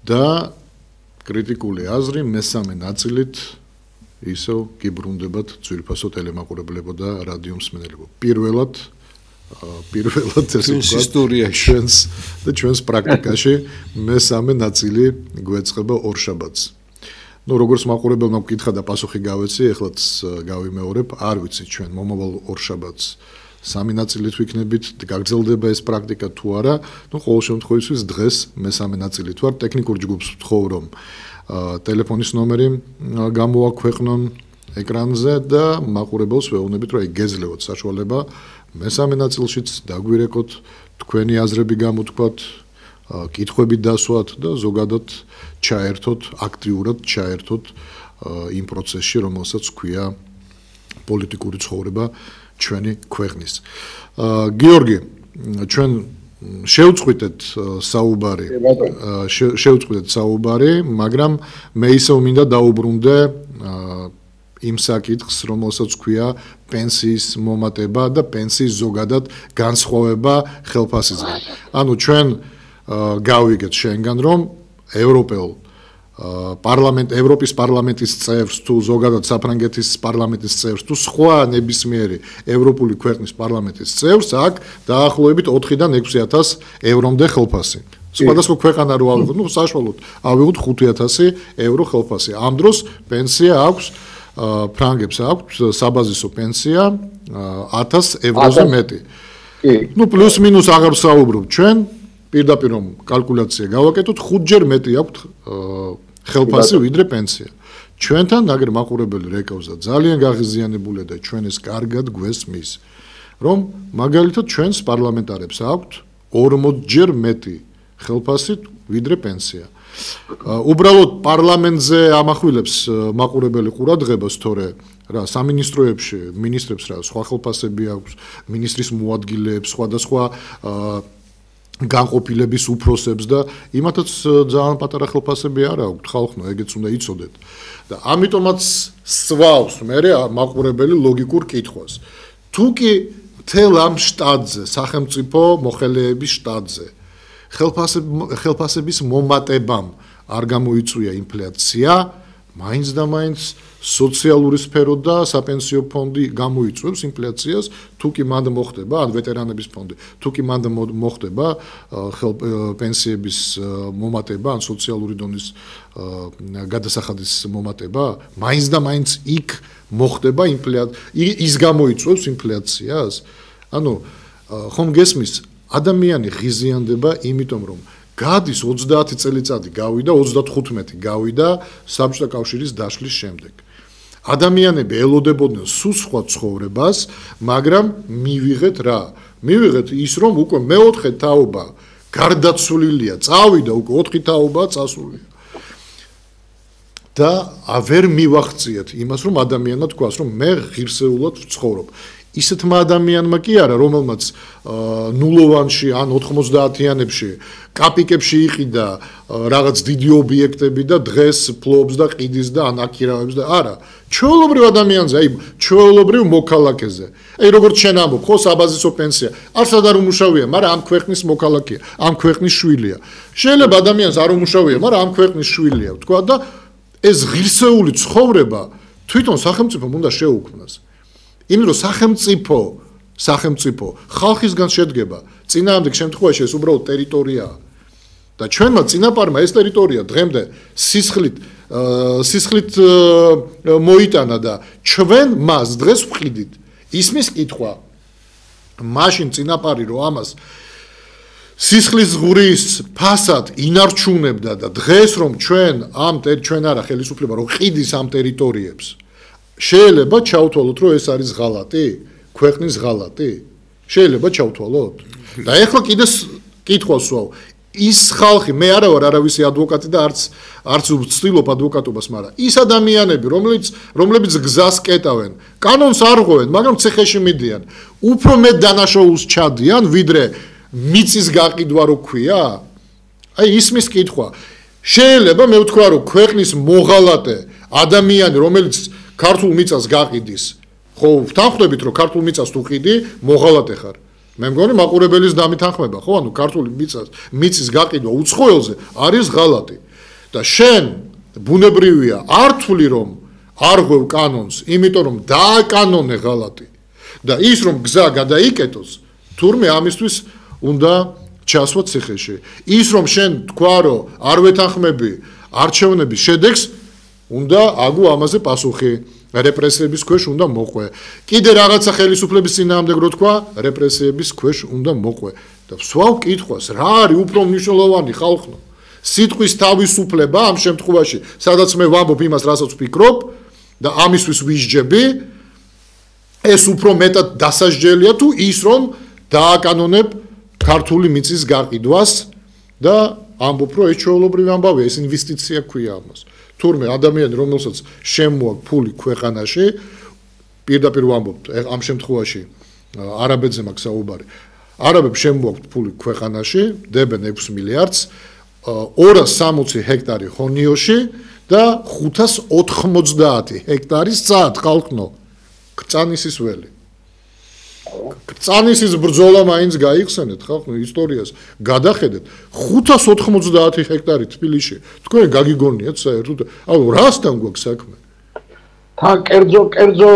და კრიტიკული აზრი მესამე ნაწილით ისევ გიბრუნდებათ ძვირფასო ტელემაყურებლებო და რადიო მსმენელებო. პირველად ჩვენს ისტორიაში და ჩვენს პრაქტიკაში მესამე ნაწილი გვეწყება ორშაბათს. როგორც მაყურებელმა მკითხა და პასუხი გავეცი, ეხლაც გავიმეორებ, არ ვიცი ჩვენ მომავალ ორშაბათს სამი ნაწილით ვიქნებით, გაგრძელდება ეს პრაქტიკა თუ არა, ყოველ შემთხვევაში დღეს მესამე ნაწილით ვარ, ტექნიკურ ჯგუფს ვთხოვ, რომ ტელეფონის ნომერი გამოაქვეყნონ ეკრანზე და მაყურებელს ვეუბნებით, რომ გეძლევოთ საშუალება მესამე ნაწილშიც დაგვირეკოთ, თქვენი აზრები გამოთქვათ, კითხვები დასვათ და ზოგადად ჩაერთოთ, აქტიურად ჩაერთოთ იმ პროცესში, რომელსაც ქვია პოლიტიკური ცხოვრება ჩვენი ქვეყნის. გიორგი, ჩვენ შევწყვიტეთ საუბარი, მაგრამ მე ისევ მინდა დაუბრუნდე იმ საკითხს, რომელსაც ქვია პენსიის მომატება და პენსიის ზოგადად განსხვავება ხელფასისგან. ანუ ჩვენ გავიგეთ შენგან, რომ ევროპის პარლამენტის წევრს თუ ზოგადად საფრანგეთის პარლამენტის წევრს თუ სხვა ნებისმიერი ევროპული ქვეყნის პარლამენტის წევრს აქვს დაახლოებით 4-დან 6,000 ევრომდე ხელფასი. სხვადასხვა ქვეყანა რო ავიღოთ, საშუალოდ ავიღოთ 5,000 евро ხელფასი. ამ დროს პენსია აქვს ფრანგებს აქვს საბაზისო პენსია 1000 ევროზე მეტი. პლუს მინუს აღარ ვსაუბრობ ჩვენ პირდაპირ რომ კალკულაცია გავაკეთოთ 5-ჯერ მეტი აქვს ხელფასი ვიდრე პენსია. ჩვენთან აგერ მაყურებელი რეკავსა ძალიან გაღიზიანებულია და ჩვენ ეს კარგად გვესმის, რომ მაგალითად ჩვენს პარლამენტარებს აქვთ 40-ჯერ მეტი ხელფასი ვიდრე პენსია. უბრალოდ პარლამენტზე ამახვილებს მაყურებელი ყურადღებას, თორე რა სამინისტროებში მინისტრებს რა სხვა ხელფასები აქვს, მინისტრის მოადგილეებს, სხვადასხვა განყოფილების უფროსებს და იმათაც ძალიან პატარა ხელფასები არ აქვს, ხალხო, ეგეც უნდა იცოდეთ. და ამიტომაც სვავს მე მაყურებელი ლოგიკურ კითხვას. თუ კი მთელ ამ შტატზე, სახელმწიფო მოხელეების შტატზე ხელფასების მომატებამ არ გამოიწვია ინფლაცია, მაინც და მაინც სოციალური სფერო და საპენსიო ფონდი გამოიწვევს ინფლაციას, თუ კი მანდ მოხდება, ან ვეტერანების ფონდი, თუ კი მანდ მოხდება პენსიების მომატება, ან სოციალური დონის გადასახადის მომატება, მაინც და მაინც იქ მოხდება ის გამოიწვევს ინფლაციას. ანუ ხომ გესმის ადამიანი ღიზიანდება იმიტომ, რომ გადის 30 წელიწადი გავიდა, 35 გავიდა საბჭოთა კავშირის დაშლის შემდეგ. ადამიანები ელოდებოდნენ სულ სხვა ცხოვრებას, მაგრამ მივიღეთ რა? მივიღეთ ის, რომ უკვე მეოთხე თაობა გარდაცვლილია, წავიდა უკვე 4 თაობა წასულია. და ვერ მივახციეთ იმას, რომ ადამიანმა თქვას, რომ მე ღირსეულად ვცხოვრობ. ისეთმა ადამიანმა კი არა, რომელმაც ნულოვანში ან 90-იანებში კაპიკებში იყიდა რაღაც დიდი ობიექტები და დღეს ფლობს და ყიდის და ან აკირავებს და არა, ჩვეულებრივ ადამიანზე, ჩვეულებრივ მოქალაქეზე. როგორც შენ ამბობ, ხო, საბაზისო პენსია, არც არ უმუშავია, მაგრამ ამ ქვეყნის მოქალაქეა, ამ ქვეყნის შვილია. შეიძლება ადამიანს არ უმუშავია, მაგრამ ამ ქვეყნის შვილია, თქვა და ეს ღირსეული ცხოვრება თვითონ სახელმწიფომ უნდა შეუქმნას. იმიტომ რომ სახელმწიფო ხალხისგან შედგება, წინააღმდეგ შემთხვევაში ეს უბრალოდ ტერიტორიაა. და ჩვენმა წინაპარმა ეს ტერიტორია დღემდე სისხლით მოიტანა და ჩვენ მას დღეს ვყიდით. ისმის კითხვა, მაშინ წინაპარი რომ ამას სისხლის ზღურის ფასად ინარჩუნებდა და დღეს რომ ჩვენ არა ხელისუფლება რომ ყიდის ამ ტერიტორიებს, შეიძლება ჩავთვალოთ, რომ ეს არის ღალატი, ქვეყნის ღალატი? შეიძლება ჩავთვალოთ? და ეხლა კიდე კითხვას ვსვავ, ის ხალხი, მე არა ვარ არავისი ადვოკატი და არც ვცდილობ ადვოკატობას, მაგრამ ის ადამიანები, რომლებიც გზას კეტავენ, კანონს არ ღვევენ, მაგრამ ცეხეში მიდიან, უფრო მეტ დანაშაულს ჩადიან, ვიდრე მიწის გაყიდვა რო ქვია? აი ისმის კითხვა. შეიძლება მე ვთქვა, რომ ქვეყნის მოღალატე ადამიანი, რომელიც ქართულ მიწას გაყიდის, ხო, ვთანხმდებით, რომ ქართულ მიწას თუ ყიდი, მოღალატე ხარ. მე მგონი მაყურებელის დამითანხმება, ხო, ანუ ქართული მიწის გაყიდვა უცხოელზე არის ღალატი. და შენ ბუნებრივია არ თვლი რომ არ ღვევ კანონს, იმიტომ რომ დააკანონე ღალატი და ის რომ გზა გადაიკეტოს, თურმე ამისთვის უნდა ჩასვა ციხეში. ის რომ შენ თქვა რომ არ ვეთანხმები არჩევნების შედეგს, უნდა აგუ ამაზე პასუხი. რეპრესიების ქვეშ უნდა მოყვე. კიდე რაღაცა ხელისუფლების წინააღმდეგ რო თქვა, რეპრესიების ქვეშ უნდა მოყვე. და სვავ კითხვას, რა არის უფრო მნიშვნელოვანი ხალხო? სიტყვის თავისუფლება ამ შემთხვევაში, სადაც მე ვამბობ იმას, რასაც ვფიქრობ და ამისთვის ვისჯები, ეს უფრო მეტად დასაჯელია თუ ის რომ დააკანონებ ქართული მიწის გაყიდვას და ამბობ რომ ეს ჩვეულებრივი ამბავია, ეს ინვესტიცია ქვია ამას. თურმე ადამიანი რომელსაც შემოაქვს ფული ქვეყანაში, პირდაპირ ვამბობ, ამ შემთხვევაში არაბეთზე მაქვს საუბარი. არაბებს შემოაქვს ფული ქვეყანაში, დებენ 6 მილიარდს, 260 ჰექტარი ხონიოში და 590 ჰექტარის წად ხალხო. კრწანისის ველი. კრწანისის ბრძოლა მაინც გაიხსენეთ ხალხო ისტორიას. გადახედეთ 590 ჰექტარი თბილისში. თქვენ გაგიგონიათ საერთოდ, ანუ რასთან გვაქვს საქმე? თან კერძო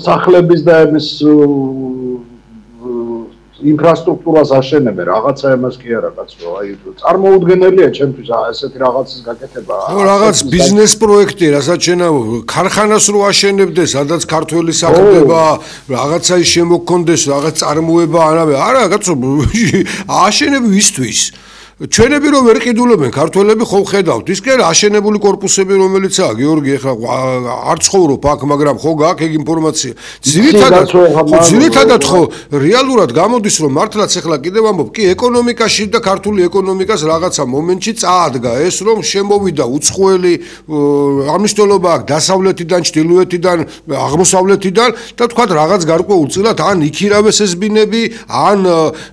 სახლების და ამის ინფრასტრუქტურას აშენებენ, რაღაცა იმას კი არა კაცო, აი წარმოუდგენელია ჩემთვის ესეთი რაღაცის გაკეთება. რაღაც ბიზნეს პროექტი, რასაც შენა ქარხანას რო აშენებდეს, სადაც ქართველი სახლდება, რაღაცა ის შემოგქონდეს, რაღაც წარმოება, არა კაცო, აშენები ვისთვის? ჩვენები რომ ვერ ყიდულებენ ქართველები ხო ხედავთ ის კი არა აშენებული корпуსები რომელიცაა გიორგი ეხლა არ ცხოვრობ აქ მაგრამ ხო გაქვს ეგ ინფორმაცია ძირითადად ხო რეალურად გამოდის რომ მართლაც ეხლა კიდევ ამბობ კი ეკონომიკაში და ქართული ეკონომიკას რაღაცა მომენტში წაადგა ეს რომ შემოვიდა უცხოელი ამნისტოლობა აქ დასავლეთიდან ჩრდილოეთიდან აღმოსავლეთიდან და თქვა რაღაც გარკვეულ წილად ან იქირავეს ეს ბინები ან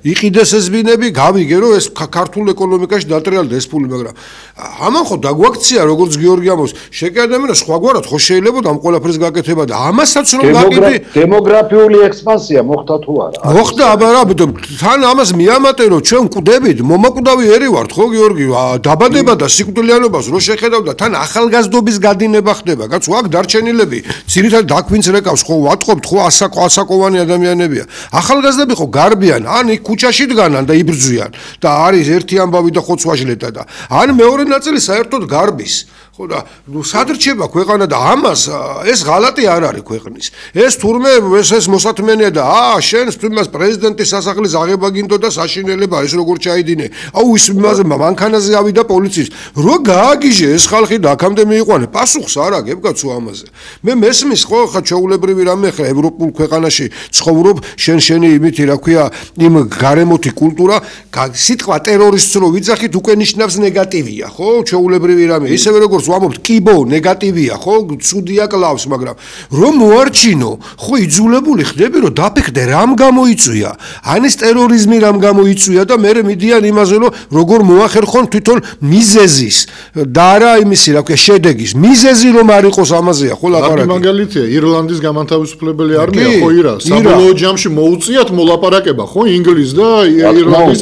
იყიდეს ეს ბინები გავიგე რომ ეს ქართული ეკონომიკაში დატრიალდა ეს ფული, მაგრამ ამან ხო დაგვაქცია როგორც გიორგი ამბობს, შეკადემენა სხვაგვარად ხო შეიძლება ამ ყველაფერს გაკეთება და ამასაც რომ გაკეთე დემოგრაფიული ექსპანსია მოხდა თუ არა? მოხდა, აბა თან ამას მიამატე რომ ჩვენ კვდებით, მომაკვდავი ერი ვართ ხო გიორგი, დაბადება და სიკვდილიანობას რო შეხედავ და თან ახალგაზრდობის გადინება ხდება, კაცო აქ დარჩენილები, ძირითადად დაქვინც რეკავს ხო ვატყობთ ხო ასაკოვანი ადამიანებია. ახალგაზრდები ხო გარბიან, ან იქ ქუჩაში დგანან და იბრძვიან და არის ერთი ამბავი და ხოცვაჟლეტა და ან მეორე ნაწილი საერთოდ გარბის ხო და სად რჩება ქვეყანა და ამას ეს ღალატი არ არის ქვეყნის ეს თურმე ეს მოსათმენია და შენ თუმას პრეზიდენტის სასახლის აღება გინდო და საშინელება ეს როგორ ჩაიდინე აუ ის მანქანაზე ავიდა პოლიციის რო გააგიჟე ეს ხალხი და აქამდე მიიყვანე პასუხს არ აგებ კაცო ამაზე მე მესმის ხო ხა ჩაულებრივი რამე ხა ევროპულ ქვეყანაში ცხოვრობ შენი იმითი რა ქვია იმ გარემოთი კულტურა სიტყვა ტერორისტს რო ვიძახით უკვე ნიშნავს ნეგატივია ხო ჩაულებრივი რამე ისევე როგორც ვამბობთ კიბო ნეგატივია ხო ცუდია კლავს მაგრამ რომ მოარჩინო ხო იძულებული ხდები რომ დაფიქრდე რამ გამოიწვია ანის ტერორიზმი რამ გამოიწვია და მე მიდიან იმაზე რომ როგორ მოახერხონ თვითონ მიზეზის და არა იმისი რა ქვია შედეგის მიზეზი რომ არ იყოს ამაზეა ხო ლაპარაკი მაგალითია ირლანდის გამანთავისუფლებელი არმია ხო ირა საბოლოო ჯამში მოუწიათ მოლაპარაკება ხო ინგლისს და ირლანდის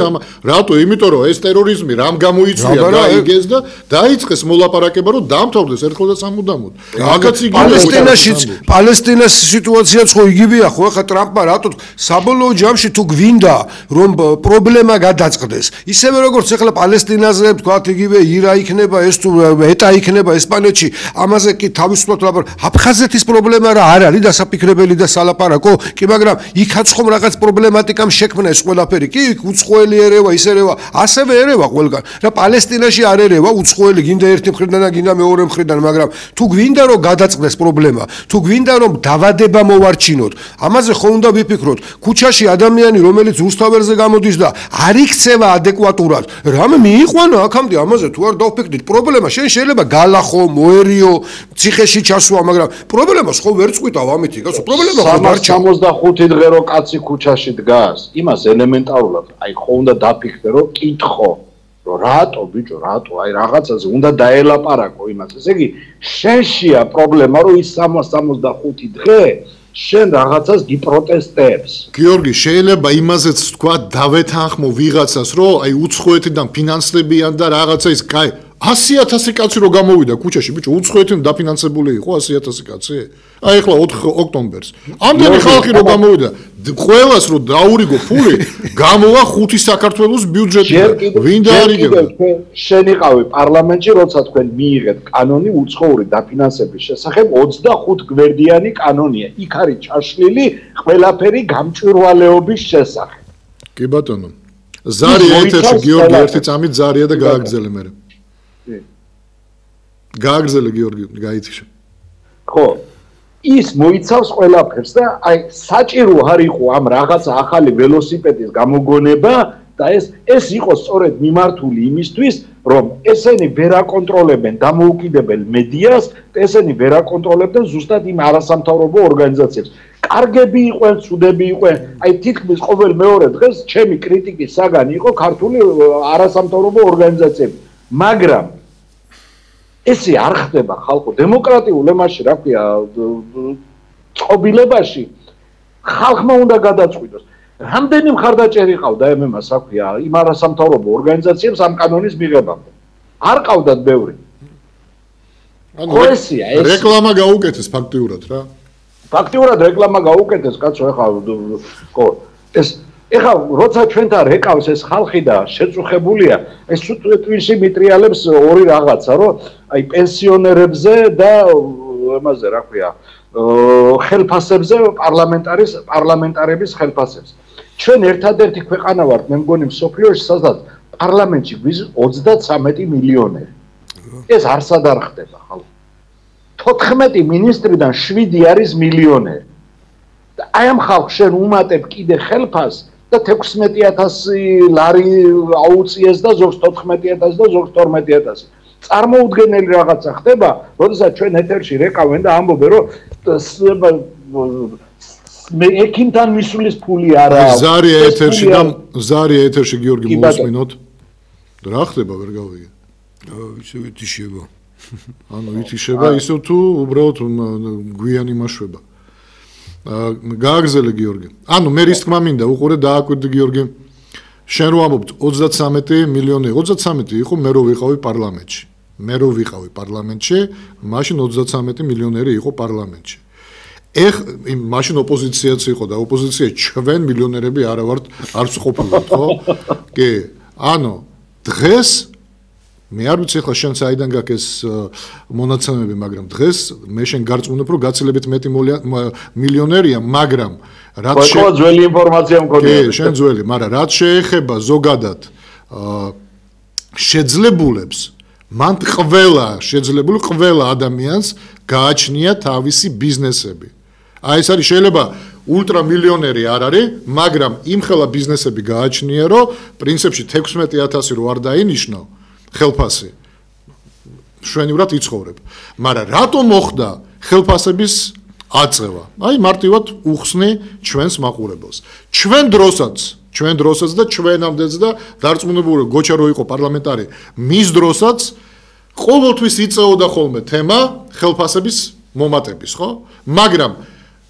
რატო იმიტომ რომ ეს ტერორიზმი რამ გამოიწვია გაიგეს და დაიწყეს მოლაპარაკება რომ დამთავრდეს ერთხელ და სამუდამოდ. აქაც იგივეა. პალესტინას სიტუაციაც ხო იგივეა ხო ახლა ტრამპმა რატო საბოლოო ჯამში თუ გვინდა რომ პრობლემა გადაწყდეს. ისევე როგორც ახლა პალესტინაზე თქვათ იგივე ირა იქნება ეს თუ ეტა იქნება ესპანეთში ამაზე კი თავისუფლად ლაპარაკ. აფხაზეთის პრობლემა რა არ არის დასაფიქრებელი და სალაპარაკო კი მაგრამ იქაც ხომ რაღაც პრობლემატიკამ შექმნა ეს ყველაფერი. კი უცხოელი ერევა ის ერევა ასევე ერევა ყველგან. რა პალესტინაში არ ერევა უცხოელი გინდა ერთი მხრიდან და გინდა მეორე მხრიდან, მაგრამ თუ გვინდა რომ გადაწყდეს პრობლემა, თუ გვინდა რომ დავადება მოვარჩინოთ, ამაზე ხო უნდა ვიფიქროთ. ქუჩაში ადამიანი, რომელიც რუსთაველზე გამოდის და არ იქცევა ადეკვატურად, რამე მიიყვანა აქამდე ამაზე თუ არ დავფიქრდით, პრობლემა შენ შეიძლება გალახო, მოერიო, ციხეში ჩასვა, მაგრამ პრობლემას ხო ვერ წყვიტავ ამითი, კაცო, პრობლემა ხო დარჩა. 65 დღე რო კაცი ქუჩაში დგას, იმას ელემენტარულად, აი ხო უნდა დაფიქრდე რომ კითხო რატო ბიჭო რატო აი რაღაცაზე უნდა დაელაპარაკო იმას ესე იგი შენშია პრობლემა რომ ის 65 დღე შენ რაღაცას გიპროტესტებს გიორგი შეიძლება იმაზეც თქვა დავეთანხმო ვიღაცას რომ აი უცხოეთიდან ფინანსდებიან და რაღაცა ის კაი 100,000 კაცი რო გამოვიდა ქუჩაში, ბიჭო, უცხოეთიდან დაფინანსებული იყო 100,000 კაცი. აი ახლა 4 ოქტომბერს. ამდენი ხალხი რო გამოვიდა, ყველას რო დაურიგო ფული, გამოვა 5 საქართველოს ბიუჯეტი. ვინ დაარიგებდა? შენიყავი პარლამენტში, როცა თქვენ მიიღეთ კანონი უცხოური დაფინანსების შესახებ 25 გვერდიანი კანონია. იქ არის ჩაშლილი ყველაფერი გამჭვირვალეობის შესახებ. კი ბატონო. ზარი ეთერში გიორგი ერთი წამით ზარია და გააგრძელე მე. გააგრძელე გიორგი, გაითიშა. ხო. ის მოიცავს ყველაფერს და აი საჭირო არ იყო ამ რაღაც ახალი ველოსიპედის გამოგონება და ეს იყო სწორედ მიმართული იმისთვის, რომ ესენი ვერ აკონტროლებენ დამოუკიდებელ მედიას, ესენი ვერ აკონტროლებდნენ ზუსტად იმ არასამთავრობო ორგანიზაციებს. კარგები იყვნენ, ცუდები იყვნენ, აი თითქმის ყოველ მეორე დღეს ჩემი კრიტიკის საგანი იყო ქართული არასამთავრობო ორგანიზაციები. მაგრამ ესე არ ხდება ხალხო დემოკრატიულ ემაში, რა ქვია, წყობილებაში ხალხმა უნდა გადაწყვიტოს. რამდენი მხარდაჭერი ყავდა MMA-ს, რა ქვია, იმ არასამთავრობო ორგანიზაციებს ამ კანონის მიღებამდე? არ ყავდათ ბევრი. ანუ რეკლამა გაუკეთეს ფაქტიურად რა. ფაქტიურად რეკლამა გაუკეთეს, კაცო, ეხლა ხო, ეხლა როცა ჩვენთან რეკავს ეს ხალხი და შეწუხებულია, ეს თვითში მიტრიალებს ორი რაღაცა, რომ აი პენსიონერებზე და ამაზე, რა ქვია, ხელფასებზე, პარლამენტარების ხელფასებზე. ჩვენ ერთადერთი ქვეყანა ვართ, მე მგონი მსოფლიოში, სადაც პარლამენტში გვიზრდება 33 მილიონერი. ეს არსად არ ხდება, ხალხო. 14 მინისტრიდან 7 არის მილიონერი. და აი ამ ხალხს შენ უმატებ კიდე ხელფასს და 16,000 ლარი აუწიეს და ზოგს 14,000 და ზოგს 12,000. წარმოუდგენელი რაღაცა ხდება, როდესაც ჩვენ ეთერში რეკავენ და ამბობენ, რომ მე ექიმთან მისulis ფული არა აქვს. ზარია ეთერში გიორგი მოусმინოთ. რა ხდება, ვერ გავიგე. ისე ვითიშება. ანუ ვითიშება ისე თუ უბრალოდ გვიანი მაშვება. გააგზელე გიორგი. ანუ მე რის თქმა მინდა უყურე დააკვირდი გიორგი. შენ რო ამბობ 33 მილიონი, 33 იყო მე რო ვიყავი პარლამენტში. მაშინ 33 მილიონერი იყო პარლამენტში. მაშინ ოპოზიციაც იყო და ოპოზიცია ჩვენ მილიონერები არა ვართ, არც ყოფილვართ, ხო? კი. ანუ დღეს მე არ ვიცი ახლა შენ საიდან გაქვს ეს მონაცემები, მაგრამ დღეს მე შენ გარწმუნებ, რომ გაცილებით მეტი მილიონერია, მაგრამ რაც ძველი ინფორმაცია მქონია. კი, შენ ძველი, მაგრამ რაც შეეხება ზოგადად შეძლებულებს, მან ყველა ადამიანს გააჩნია თავისი ბიზნესები. აი ეს არის შეიძლება ულტრა მილიონერი არ არის, მაგრამ იმხელა ბიზნესები გააჩნია, რომ პრინციპში 16,000 რო არ დაინიშნო ხელფასი შვენივრად იცხოვრებ. მაგრამ რატომ მოხდა ხელფასების აწევა? აი მარტივად უხსნი ჩვენს მაყურებელს. ჩვენ დროსაც და ჩვენამდეც და დარწმუნებული გოჩა რო იყო პარლამენტარი, მის დროსაც ყოველთვის იწეოდა ხოლმე თემა ხელფასების მომატების, ხო? მაგრამ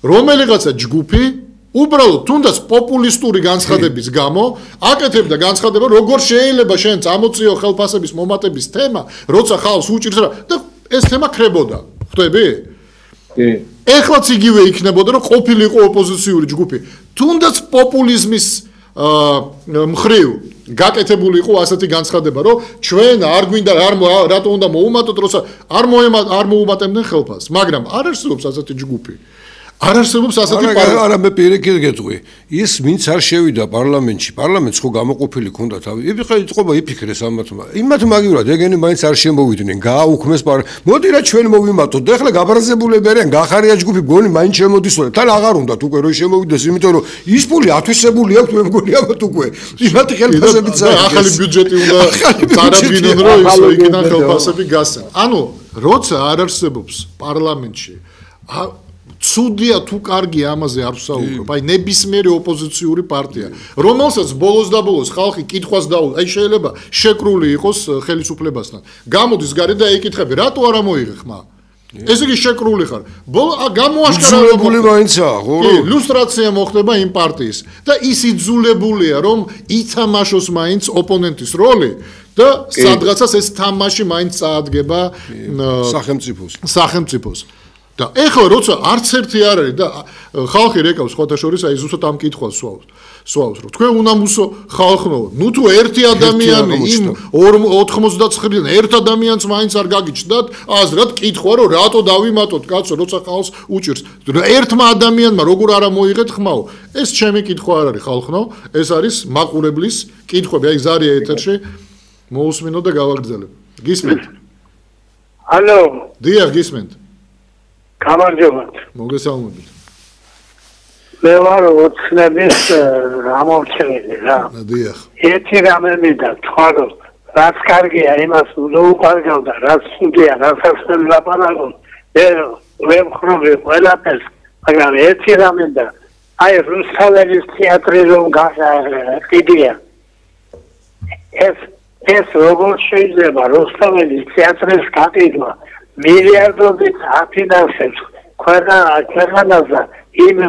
რომელიღაცა ჯგუფი უბრალოდ თუნდაც პოპულისტური განცხადების გამო აკეთებდა განცხადება, როგორ შეიძლება შენ წამოწიო ხელფასების მომატების თემა, როცა ხალხს უჭირს და ეს თემა ქრებოდა. ხვდები? კი. ეხლაც იგივე იქნებოდა, რომ ყოფილიყო ოპოზიციური ჯგუფი. თუნდაც პოპულიზმის მხრივ გაკეთებული იყო ასეთი განცხადება, რომ ჩვენ არ გვინდა რატო უნდა მოუმატოთ, როცა არ მოუმატებდნენ ხელფასს. მაგრამ არ არსებობს ასეთი ჯგუფი. არ არსებობს ასეთი არა მე პირიქით გეტყვი. ის ვინც არ შევიდა პარლამენტში, პარლამენტს ხო გამოყოფილი ქონდა თავი. იწყობა იფიქრეს ამათმა. იმათ მაგივრად ეგენი მაინც არ შემოვიდნენ. გააუქმეს მოდი რა ჩვენ მოვიმატოთ. და ეხლა გაბრაზებულები არიან, გახარია ჯგუფი, გონი მაინც შემოდის. თან აღარ უნდათ უკვე რომ შემოვიდეს, იმიტომ რომ ის ფული ათვისებული აქვს, მე მგონი ამათ უკვე. იმათი ხელფასებიც არის. ახალი ბიუჯეტი უნდა წარადგინონ, რომ ისო იქიდან ხელფასები გასცენ. ანუ როცა არ არსებობს პარლამენტში ცუდია თუ კარგი ამაზე არ ვსაუბრობ. აი ნებისმიერი ოპოზიციური პარტია, რომელსაც ბოლოს და ბოლოს ხალხი კითხვას დაუდგა, აი შეიძლება შეკრული იყოს ხელისუფლებასთან. გამოდის გარეთ და ეკითხები, რატო არ ამოიღე ხმა? ესე იგი შეკრული ხარ. გამოაშკარებული მაინცაა, ხო? ილუსტრაცია მოხდება იმ პარტიის და ის იძულებულია, რომ ითამაშოს მაინც ოპონენტის როლი და სადღაცას ეს თამაში მაინც წაადგება სახელმწიფოს. და ეხლა როცა არც ერთი არ არის და ხალხი რეკავს სხვათა შორის აი ზუსტად ამ კითხვას სვავს რომ თქვენ უნამუსო ხალხნო ნუ თუ ერთი ადამიანი იმ 99-დან ერთ ადამიანს მაინც არ გაგიჩნდათ აზრად კითხვა რომ რატო დავიმატოთ კაცო როცა ხალხს უჭირს ერთმა ადამიანმა როგორ არა მოიღეთ ხმაო ეს ჩემი კითხვა არ არის ხალხნო ეს არის მაყურებლის კითხვები აი ზარია ეთერში მოусმინო და გავაგრძელებ გისმენთ ალო დიახ გისმენთ გამარჯობათ მოგესალმებით მე ვარ ოცნების გამორჩენილი რა დიახ ერთი რამე მინდა თქვა რომ რაც კარგია იმას უყარგავდა რაც სუდია რასაც ლაპარაკობ მე ვხრობი ყველაფერს მაგრამ ერთი რამე მინდა აი რუსთაველის თეატრი რომ გახიდია ეს როგორ შეიძლება რუსთაველის თეატრის გაყიდვა მილიარდობით აფინანსებს ქვეყანაზე იმ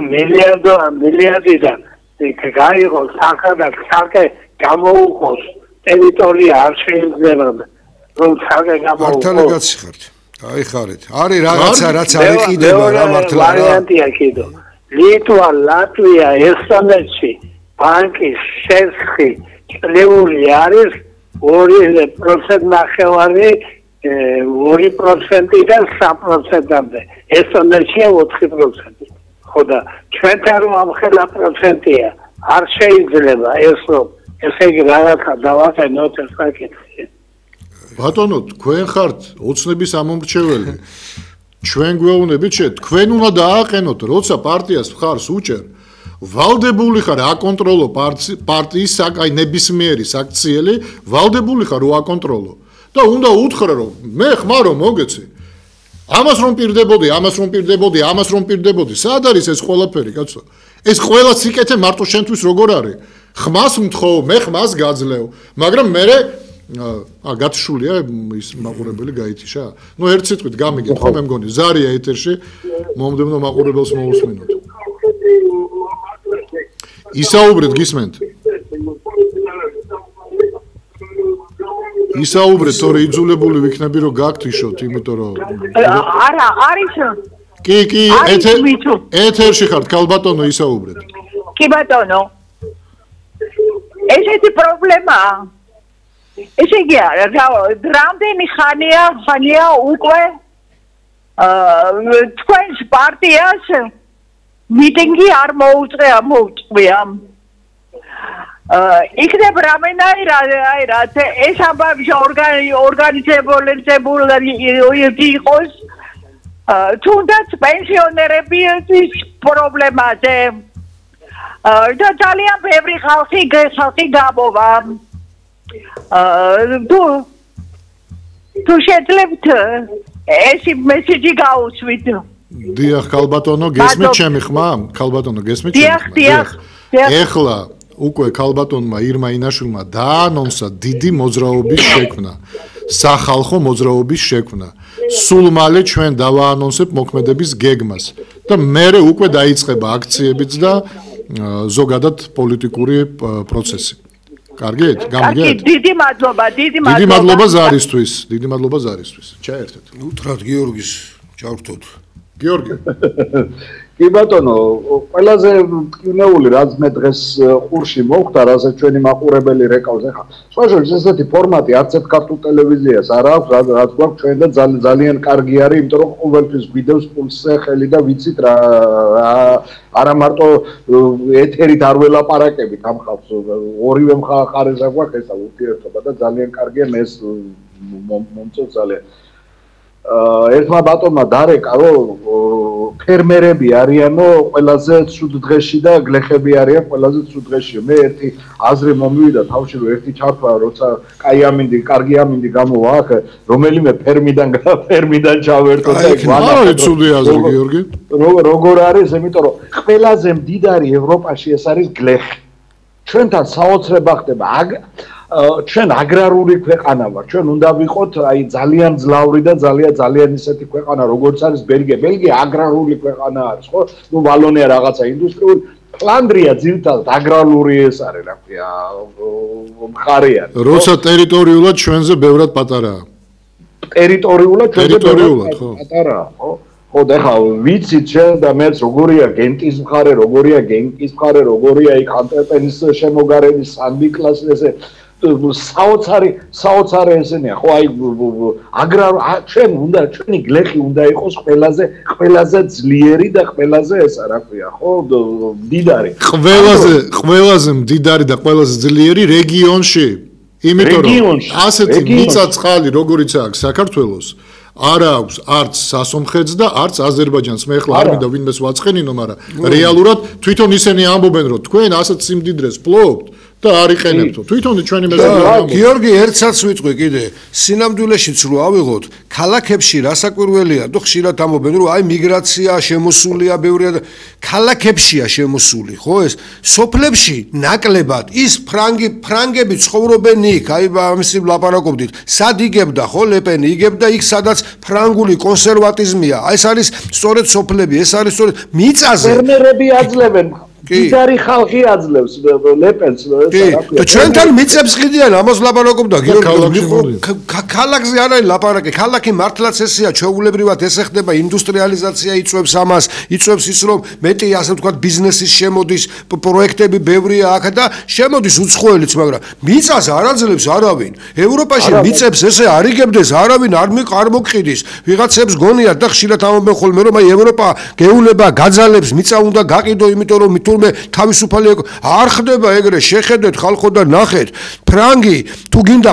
მილიარდიდან გაიღოს სახე გამოუყოს ტერიტორია არ შეიძლება რომ სახე გამოუყოს მართალი გაციხართ აიხარეთ არის რაღაცა რაც არ იყიდება რა მართლა ვარიანტია კიდო ლიტვა ლატვია ესტონეთში ბანკის შესხი წლიური არის 2% ნახევარი 2%-დან 3%-მდე. ესტონეთშია 4%. ხო და ჩვენთან რომ ამხელა პროცენტია, არ შეიძლება ეს რომ ესე იგი რაღაცა დავაყენოთ ეს საკითხი. ბატონო, თქვენ ხართ ოცნების ამომრჩეველი. ჩვენ გვეუბნებით, თქვენ უნდა დააყენოთ, როცა პარტიას მხარს უჭერ, ვალდებული ხარ აკონტროლო პარტიის საკაი ნებისმიერი საქციელი, ვალდებული ხარ რომ აკონტროლო. და უნდა უთხრა რომ მე ხმარო მოგეცი. ამას რომ პირდებოდი, ამას რომ პირდებოდი, სად არის ეს ყველაფერი, კაცო? ეს ყველა სიკეთე მარტო შენთვის როგორ არის? ხმას მთხოვ, მე ხმას გაძლევ, მაგრამ მე გათშულია ის მაყურებელი გაითიშა. ნუ ერთ სიტყვით გამიგეთ, ხო მე მგონი, ზარია ეთერში, მომდევნო მაყურებელს მოусმინოთ. ისაუბრეთ, გისმენთ? ისაუბრეთ, თორე იძულებული ვიქნები რომ გაგთიშოთ, იმიტომ რომ არა, არის. კი, ეთერში ხართ, ქალბატონო, ისაუბრეთ. კი ბატონო. ესეთი პრობლემაა. ესე იგი, რამდენი ხანია უკვე თქვენს პარტიას მიტინგი არ მოუწყვია. იქნებ რამენაირად ეს ამბავი ორგანიზებული იყოს თუნდაც პენსიონერების პრობლემაზე და ძალიან ბევრი ხალხი გამოვა თუ შეძლებთ ეს მესიჯი გაუსვით დიახ ქალბატონო გესმით ჩემი ხმა ქალბატონო გესმით დიახ ეხლა უკვე ქალბატონმა ირმა ინაშვილმა დაანონსა დიდი მოძრაობის შექმნა სახალხო მოძრაობის შექმნა სულ მალე ჩვენ დავაანონსებ მოქმედების გეგმას და მერე უკვე დაიწყება აქციებიც და ზოგადად პოლიტიკური პროცესი კარგით გამიგეთ დიდი მადლობა ზარისთვის ჩაერთეთ უთხრათ გიორგის ჩავრთოთ გიორგი კი ბატონო, ყველაზე მტკივნეული რაც მე დღეს ყურში მოხვდა, რასაც ჩვენი მაყურებელი რეკავს, ეხლა სხვა შორის ესეთი ფორმატი არც ერთ ქართულ ტელევიზიას არ აქვს, რაც გვაქვს ჩვენ და ძალიან კარგი არის, იმიტომ რომ ყოველთვის გვიდევს პულსზე ხელი და ვიცით რა არა მარტო ეთერით არ ველაპარაკებით ამ ხალხს, ორივე მხარეზე გვაქვს ესა ურთიერთობა და ძალიან კარგია მე ეს მომწონს ძალიან. ერთმა ბატონმა დარეკა რომ ფერმერები არიანო ყველაზე ცუდ დღეში და გლეხები არიან ყველაზე ცუდ დღეში. მე ერთი აზრი მომივიდა თავში რომ ერთი ჩართვა როცა კარგი ამინდი გამოვა აქ რომელიმე ფერმიდან ჩავერთო და არა ცუდი აზრი გიორგი როგორ არის იმიტომ რომ ყველაზე მდიდარი ევროპაში ეს არის გლეხი. ჩვენთან საოცრება ხდება ჩვენ აგრარული ქვეყანა ვარ. ჩვენ უნდა ვიყოთ აი ძალიან ძლავრი და ძალიან ისეთი ქვეყანა როგორც არის ბელგია. ბელგია აგრარული ქვეყანა არის, ხო? ნუ ვალონია რაღაცა ინდუსტრიული ფლანდრია ძირითადად აგრარული ეს არის, რა ქვია, მხარე არის. როცა ტერიტორიულად ჩვენზე ბევრად პატარაა. ტერიტორიულად ტერიტორიულად, ხო. პატარაა, ხო? ხო, და ვიცით შენ და მეც როგორია გენტის მხარე, როგორია გენკის მხარე, როგორია იქ ანტერპენის შემოგარების სანდიკლას ესე საოცარი ესენია, ხო, აი ჩვენი გლეხი უნდა იყოს ყველაზე ძლიერი და ყველაზე ესა, რა ქვია, ხო, მდიდარი. ყველაზე მდიდარი და ყველაზე ძლიერი რეგიონში. იმიტომ რომ ასეთი მიწა-წყალი, როგორიც აქვს საქართველოს, არ აქვს არც სასომხეთს და არც აზერბაიჯანს. მე ახლა არ მინდა ვინმეს ვაწყენინო, მაგრამ რეალურად თვითონ ისინი ამბობენ, რომ თქვენ ასეთ სიმდიდრეს ფლობთ და არ იყენებთო. თვითონ ჩვენი მეზობლები. გიორგი, ერთსაც ვიტყვი კიდე, სინამდვილეშიც რო ავიღოთ, ქალაქებში რასაკვირველია, თუ ხშირად ამბობენ, რომ აი მიგრაცია შემოსულია ბევრია და ქალაქებშია შემოსული, ხო ეს? სოფლებში ნაკლებად ის ფრანგები ცხოვრობენ იქ, აი ამისი ვლაპარაკობდით. სად იგებდა, ხო, ლეპენი იგებდა იქ, სადაც ფრანგული კონსერვატიზმია. აი ეს არის სწორედ სოფლები, ეს არის სწორედ მიწაზე. ფერმერები აძლევენ მდიდარი ხალხი აძლევს ლეპენს და ჩვენთან მიწებს ყიდიან ამას ლაპარაკობდა გიორგი ქალაქზე არ არის ლაპარაკი ქალაქი მართლაც ესეა ჩვეულებრივად ესე ხდება ინდუსტრიალიზაცია იწვევს ამას იწვევს ის რომ მეტი ასე ვთქვათ ბიზნესის შემოდის პროექტები ბევრია აქ და შემოდის უცხოელიც მაგრამ მიწას არ აძლევს არავინ ევროპაში მიწებს ესე არ იგებდეს არავინ არ მოგყიდის ვიღაცებს გონიათ და ხშირად ამბობენ ხოლმე რომ აი ევროპა გეულება გაძალებს მიწა უნდა გაყიდო იმიტომ რომ თურმე თავისუფალი არ ხდება ეგრე შეხედეთ ხალხო და ნახეთ ფრანგი თუ გინდა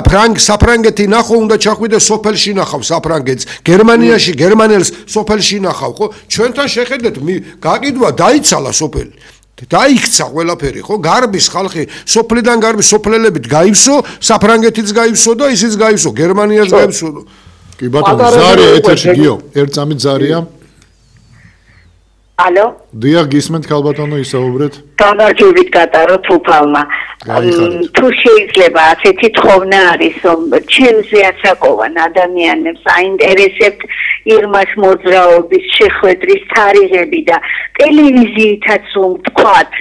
საფრანგეთი ნახო უნდა ჩახვიდე სოფელში ნახავ საფრანგეთს გერმანიაში გერმანელს სოფელში ნახავ ხო ჩვენთან შეხედეთ გაყიდვა დაიცალა სოფელი დაიქცა ყველაფერი ხო გარბის ხალხი სოფლიდან გარბის სოფლელებით გაივსო საფრანგეთიც გაივსო და ისიც გაივსო გერმანიაც გაივსო კი ბატონო ზარია ეთერში გიო ერთ წამით ზარია ალო დიახ გისმენთ ქალბატონო ისაუბრეთ გამარჯვებით გატაროთ უფალმა თუ შეიძლება ასეთი თხოვნა არის რომ ჩემზე ასაკოვან ადამიანებს აინტერესებთ ირმას მოძრაობის შეხვედრის თარიღები და ტელევიზიითაც რომ თქვათ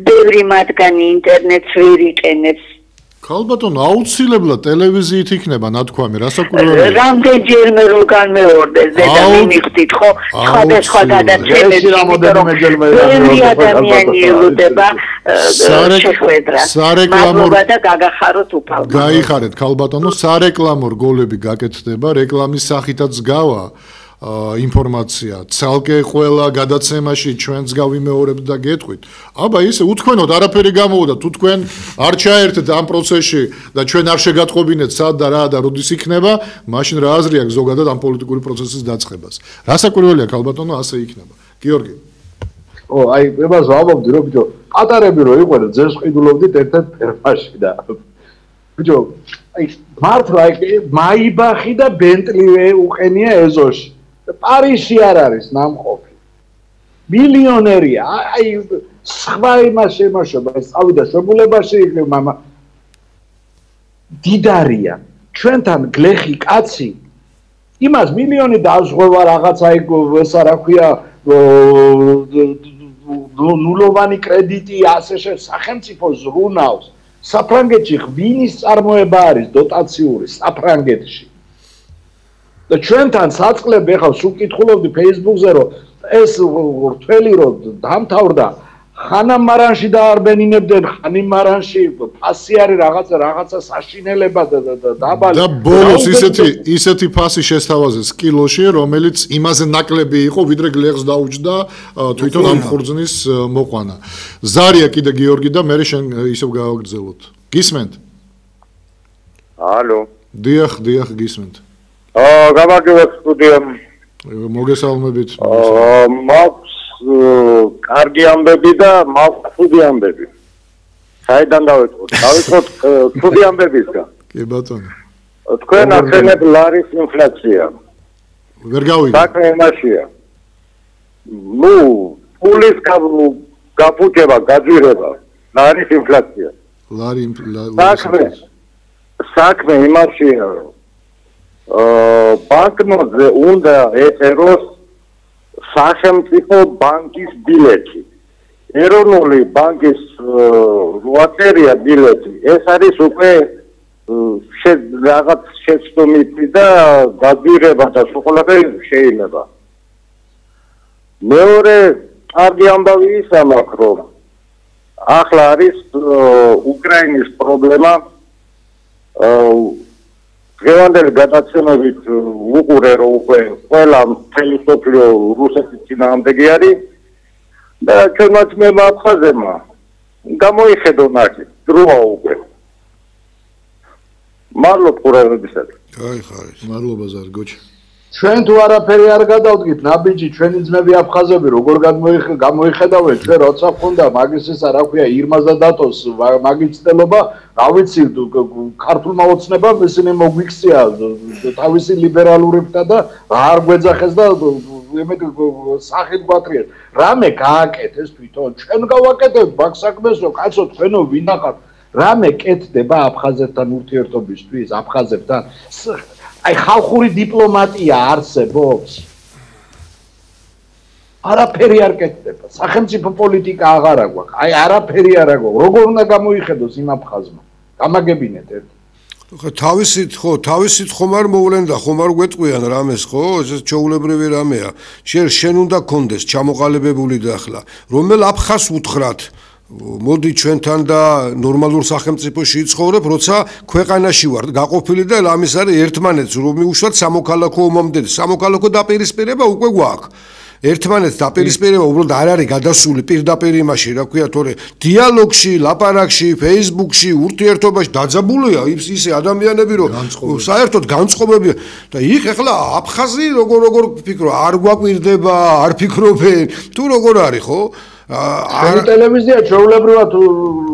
ბევრი მათგანი ინტერნეტს ვერ იყენებს ქალბატონო აუცილებლად ტელევიზიით იქნება ნათქვამი რასაკვირველია რამდენჯერმე რო განმეორდეს და მიმიხდით ხო სხვადასხვა გადაცემები ბევრი ადამიანი ელოდება შეხვედრას მადლობა და გაგახაროთ უფალმა გაიხარეთ ქალბატონო სარეკლამო რგოლები გაკეთდება რეკლამის სახითაც გავა ინფორმაცია ცალკე ყველა გადაცემაში ჩვენს გავიმეორებთ და გეტყვით აბა ისე უთქვენოთ არაფერი გამოვიდა თუ თქვენ არ ჩაერთეთ ამ პროცესში და ჩვენ არ შეგატყობინეთ სად და რა და როდის იქნება მაშინ რა აზრი აქვს ზოგადად ამ პოლიტიკური პროცესის დაწყებას რასაკვირველია ქალბატონო ასე იქნება გიორგი ო აიებას ვამბობდი რომ ბიჭო პატარები რო იყვნენ ძეს ყიდულობდით ერთ-ერთ ფერმაში და ბიჭო აი მართლა მაიბახი და ბენტლი უყენია ეზოში პარიზში არ არის ნამყოფი მილიონერია აი სხვა იმას შემაშობა ეს წავიდა შეგულებაში იქნება მამა დიდარია ჩვენთან გლეხი კაცი იმას მილიონი დააზღვევა რაღაცა იქ ესა რა ქვია ნულოვანი კრედიტი ასე სახელმწიფო ზრუნავს საფრანგეთში ღვინის წარმოება არის დოტაციური საფრანგეთში და ჩვენთან საწყლები ახლა სულ კითხულობდი Facebook-ზე რომ ეს რთველი რომ დამთავრდა ხანამ მარანში დაარბენინებდნენ ხანი მარანში ფასი არის რაღაცა საშინელება და დაბალი და ბოლოს ისეთი ფასი შესთავაზეს კილოში რომელიც იმაზე ნაკლები იყო ვიდრე გლეხს დაუჯდა თვითონ ამ ხურძნის მოყვანა ზარია კიდე გიორგი და მე შენ ისევ გავაგრძელოთ გისმენთ ალო დიახ გისმენთ გამარჯობათ სტუდიამ მოგესალმებით მაქვს კარგი ამბები და მაქვს ცუდი ამბები საიდან დავიწყოთ ცუდი ამბებისგან კი ბატონო თქვენ ახსენებთ ლარის ინფლაცია ვერ გავიგე საქმე იმაშია ნუ ფულის გაფუჭება გაძვირება ლარის ინფლაცია საქმე იმაშია რომ ბანკნოტზე უნდა ეწეროს სახელმწიფო ბანკის ბილეთი ეროვნული ბანკის 8 წერია ბილეთი. ეს არის უკვე რაღაც შეცდომითი და დაძირება და ყველაფერი შეიძლება. მეორე კარგი ამბავი ისა მაქვს, რომ ახლა არის უკრაინის პრობლემა. დღევანდელი გადაცემებით უყურე, რომ უკვე ყველა მთელი მსოფლიო რუსეთის წინააღმდეგი არის და ჩვენაც მე აფხაზებმა გამოიხედო ნახე, დროა უკვე. მადლობ ყურებებისათვის. კაი ხარით. მადლობა ზარგოჩ. ჩვენ თუ არაფერი არ გადავდგით, ნაბიჯი ჩვენი ძმები აფხაზები როგორ გამოიხედავენ, ჩვენ როცა ხონდა მაგის ესა რა ქვია, ირმაზა დატოს მაგის ცდელობა, რა ვიცი, ქართულმა ოცნებამ ისინი მოგვიქცია თავისი ლიბერალურებთან და არ გვეძახეს და ემეთ სახით გვატრიეს. რამე გააკეთეს თვითონ, ჩვენ გავაკეთებთ მაგ საქმეს, რომ კაცო თქვენო ვინახავთ, რამე კეთდება აფხაზებთან ურთიერთობისთვის, აფხაზებთან აი ხალხური დიპლომატია არსებობს. არაფერი არ კეთდება. სახელმწიფო პოლიტიკა აღარა გვაქვს. აი არაფერი არ აქვს. როგორ უნდა გამოიხედოს იმ აფხაზმა? გამაგებინეთ ერთ. ხო, თავისით ხომ არ მოვლენ და ხომ არ გვეტყვიან რამეს, ხო? ეს ჩაულებრივი რამეა. შენ უნდა გქონდეს ჩამოყალიბებული და ახლა რომელ აფხაზს უთხრათ? მოდი ჩვენთან და ნორმალურ სახელმწიფოში იცხოვრებ, როცა ქვეყანაში ვარ გაყოფილი და ამის არის ერთმანეთს რომ მიუშვათ სამოქალაქო ომამდე. სამოქალაქო დაპირისპირება უკვე გვაქვს. ერთმანეთს დაპირისპირება უბრალოდ არ არის გადასული პირდაპირ იმაში, რა ქვია, თორე დიალოგში, ლაპარაკში, Facebook-ში, ურთიერთობაში დაძაბულია ისე ადამიანები, რომ საერთოდ განწყობებია და იქ ახლა აფხაზი როგორ ფიქრო, არ გვაკვირდება, არ ფიქრობენ, თუ როგორ არის, ხო? არა ტელევიზია ჩვეულებრივად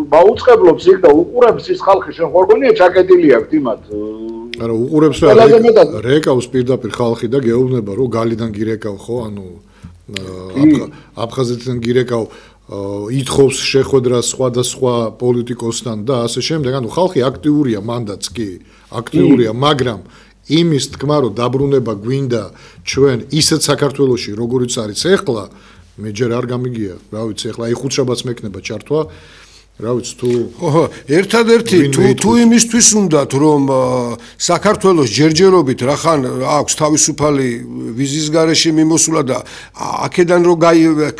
მაუწყებლობს იქ და უყურებს ის ხალხი შენ ხო გონია ჩაკეტილი აქვს იმათ არა უყურებს და რეკავს პირდაპირ ხალხი და გეუბნება რომ გალიდან გირეკავ ხო ანუ აფხაზეთიდან გირეკავ ითხოვს შეხვედრას სხვადასხვა პოლიტიკოსთან და ასე შემდეგ ანუ ხალხი აქტიურია მანდაც კი აქტიურია მაგრამ იმის თქმა რომ დაბრუნება გვინდა ჩვენ ისეთ საქართველოში როგორიც არის ეხლა მე ჯერ არ გამიგია, რა ვიცი, ახლა აი ხუთშაბათს მექნება ჩართვა, რა ვიცი, თუ ერთადერთი თუ იმისთვის უნდათ, რომ საქართველოს ჯერჯერობით რახან აქვს თავისუფალი ვიზის გარეშე მიმოსულა და აქედან რომ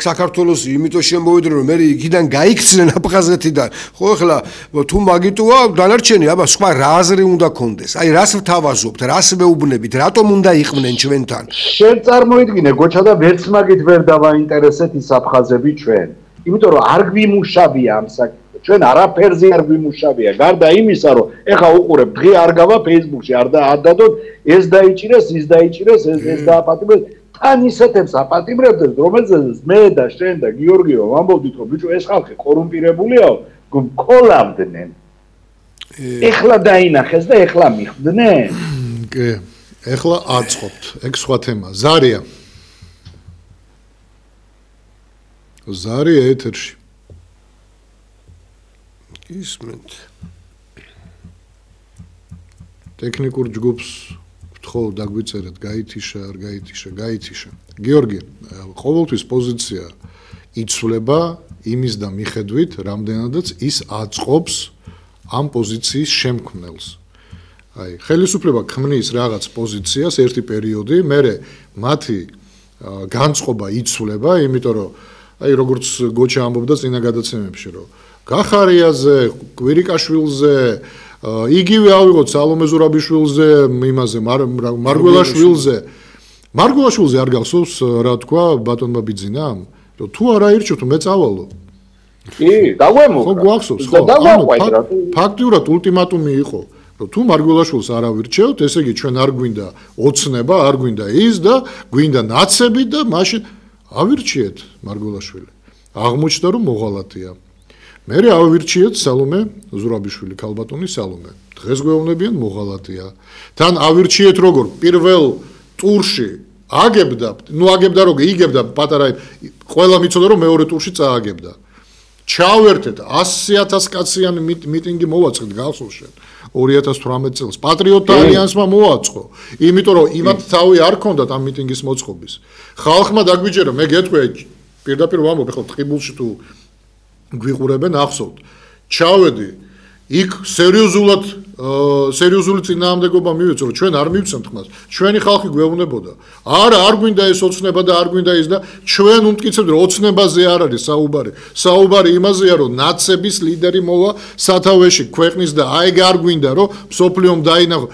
საქართველოს იმიტომ შემოვიდნენ, რომ მე იქიდან გაიქცნენ აფხაზეთიდან, ხო ახლა თუ მაგიტოა დანარჩენი, აბა სხვა რა აზრი უნდა კონდეს? აი რას ვთავაზობთ, რას მეუბნებით, რატომ უნდა იყვნენ ჩვენთან? შენ წარმოიდგინე, გოჩა და ვერც მაგით ვერ დავაინტერესეთ ის აფხაზები ჩვენ. იმიტომ რომ არ გვიმუშავია ამ საქმე ჩვენ არაფერზე არ გვიმუშავია გარდა იმისა რომ ეხა უყურებ დღე არ გავა Facebook-ში არ დადოთ ეს დაიჭირეს ის დაიჭირეს ეს დააპატიმრეს თან ისეთებს აპატიმრებდეს რომელზეც მე და შენ და გიორგიო ვამბობდით რომ ბიჭო ეს ხალხი კორუმპირებულია გქოლავდნენ ეხლა დაინახეს და ეხლა მიხვდნენ კი ეხლა აწყობთ ეგ სხვა თემა ზარია ეთერში ისმენთ ტექნიკურ ჯგუფს ვთხოვ დაგვიწერეთ გაითიშა არ გაითიშა გიორგი ყოველთვის პოზიცია იცვლება იმის და მიხედვით რამდენადაც ის აწყობს ამ პოზიციის შემქმნელს აი ხელისუფლება ქმნის რაღაც პოზიციას ერთი პერიოდი მერე მათი განწყობა იცვლება იმიტომ რომ აი როგორც გოჩა ამბობდა წინა გადაცემებში რომ გახარიაზე, კვირიკაშვილზე, იგივე ავიღოთ სალომე ზურაბიშვილზე, იმაზე მარგველაშვილზე. მარგველაშვილზე არ გახსოვს რა თქვა ბატონმა ბიძინამ? რომ თუ არ აირჩევთ, მე წავალო. კი, დაგვემო. ხო გვახსოვს, ხო. ფაქტიურად ულტიმატუმი იყო, რომ თუ მარგველაშვილს არ ავირჩევთ, ესე იგი ჩვენ არ გვინდა ოცნება, არ გვინდა ის და გვინდა ნაცები და მაშინ ავირჩიეთ მარგველაშვილი. აღმოჩნდა რომ მოღალატეა. მე ავირჩიეთ სალომე ზურაბიშვილი ქალბატონი სალომე დღეს გვეუბნებიან მოღალატეა თან ავირჩიეთ როგორ პირველ ტურში აგებდა აგებდა როგორ იგებდა პატარა ყველა მიცოდა რომ მეორე ტურში წააგებდა ჩავერთეთ 100,000 კაციანი მიტინგი მოვაწყეთ გახსოვს შენ 2018 წელს პატრიოტთა ალიანსმა მოაწყო იმიტომ რომ იმათ თავი არ ქონდათ ამ მიტინგის მოწყობის ხალხმა დაგვიჯერა მე გეტყვი პირდაპირ ვამბობ ახლა ტყიბულში თუ გვიყურებენ ახსოვთ. ჩავედი იქ სერიოზული წინააღმდეგობა მივეცო, რომ ჩვენ არ მივცემთ ხმას. ჩვენი ხალხი გვეუბნებოდა. არა, არ გვინდა ეს ოცნება და არ გვინდა ის და ჩვენ უმტკიცებთ, რომ ოცნებაზე არ არის საუბარი. საუბარი იმაზეა, რომ ნაცების ლიდერი მოვა სათავეში ქვეყნის და აიგ არ გვინდა, რომ მსოფლიომ დაინახო.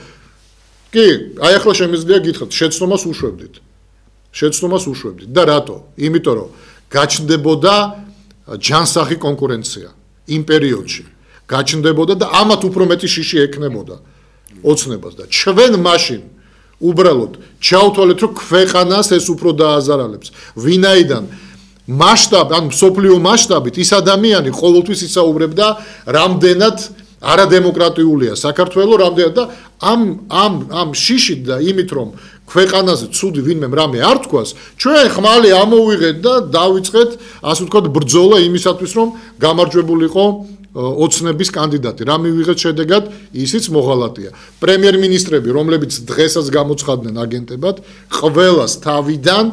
კი, აი ახლა შემიძლია გითხრათ, შეცდომას უშვებდით. შეცდომას უშვებდით და რატო? იმიტომ რომ გაჩნდებოდა ჯანსაღი კონკურენცია იმ პერიოდში. გაჩნდებოდა და ამათ უფრო მეტი შიში ექნებოდა ოცნებას და ჩვენ მაშინ უბრალოდ ჩავთვალეთ, რომ ქვეყანას ეს უფრო დააზარალებს. ვინაიდან მასშტაბ, ან მსოფლიო მასშტაბით ის ადამიანი ყოველთვის ისაუბრებდა, რამდენად არადემოკრატიულია საქართველო, რამდენად და ამ შიშით და იმით, რომ ქვეყანაზე ცუდი ვინმე რამე არ თქვას, ჩვენ ხმალი ამოვიღეთ და დავიწყეთ, ასე ვთქვათ, ბრძოლა იმისათვის, რომ გამარჯვებულიყო ოცნების კანდიდატი. რა მივიღეთ შედეგად? ისიც მოღალატეა. პრემიერ-მინისტრები, რომლებიც დღესაც გამოცხადდნენ აგენტებად, ყველას თავიდან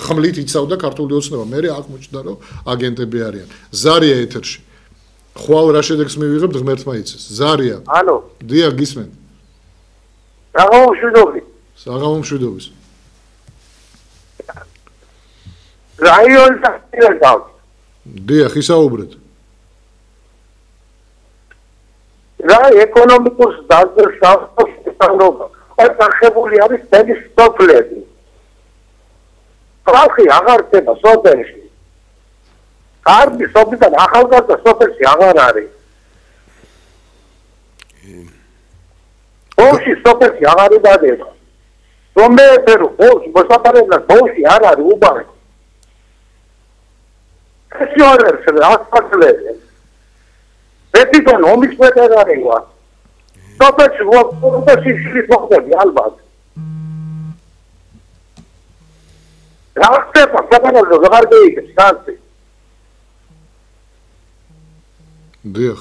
ხმლით იცავდა ქართული ოცნება. მე აღმოჩნდა, რომ აგენტები არიან. ზარია ეთერში. ხვალ რა შედეგს მივიღებთ, ღმერთმა იცის. ზარია. ალო. დიახ, გისმენთ. საღამო მშვიდობის. რაიონსა დიახ, ისაუბრეთ. რა ეკონომიკურ დაზრდასაუბრობა. ახებული არის თემი სოფლები. ხალხი აღარ ხდება სოფელში. კარგი სოფლიდან ახალგაზრდა სოფელში აღარ არის. ბოლში სოფელში აღარ იბადება. რომეფე რო ბოლში მოსაფარებლად ბოლში არ არის უბანი. Pionerse, asfaltele. Repito, non mi spetterà lingua. Dopo ci vuole si risponde albat. Raste pasapano lo guardo che stanze. Dih.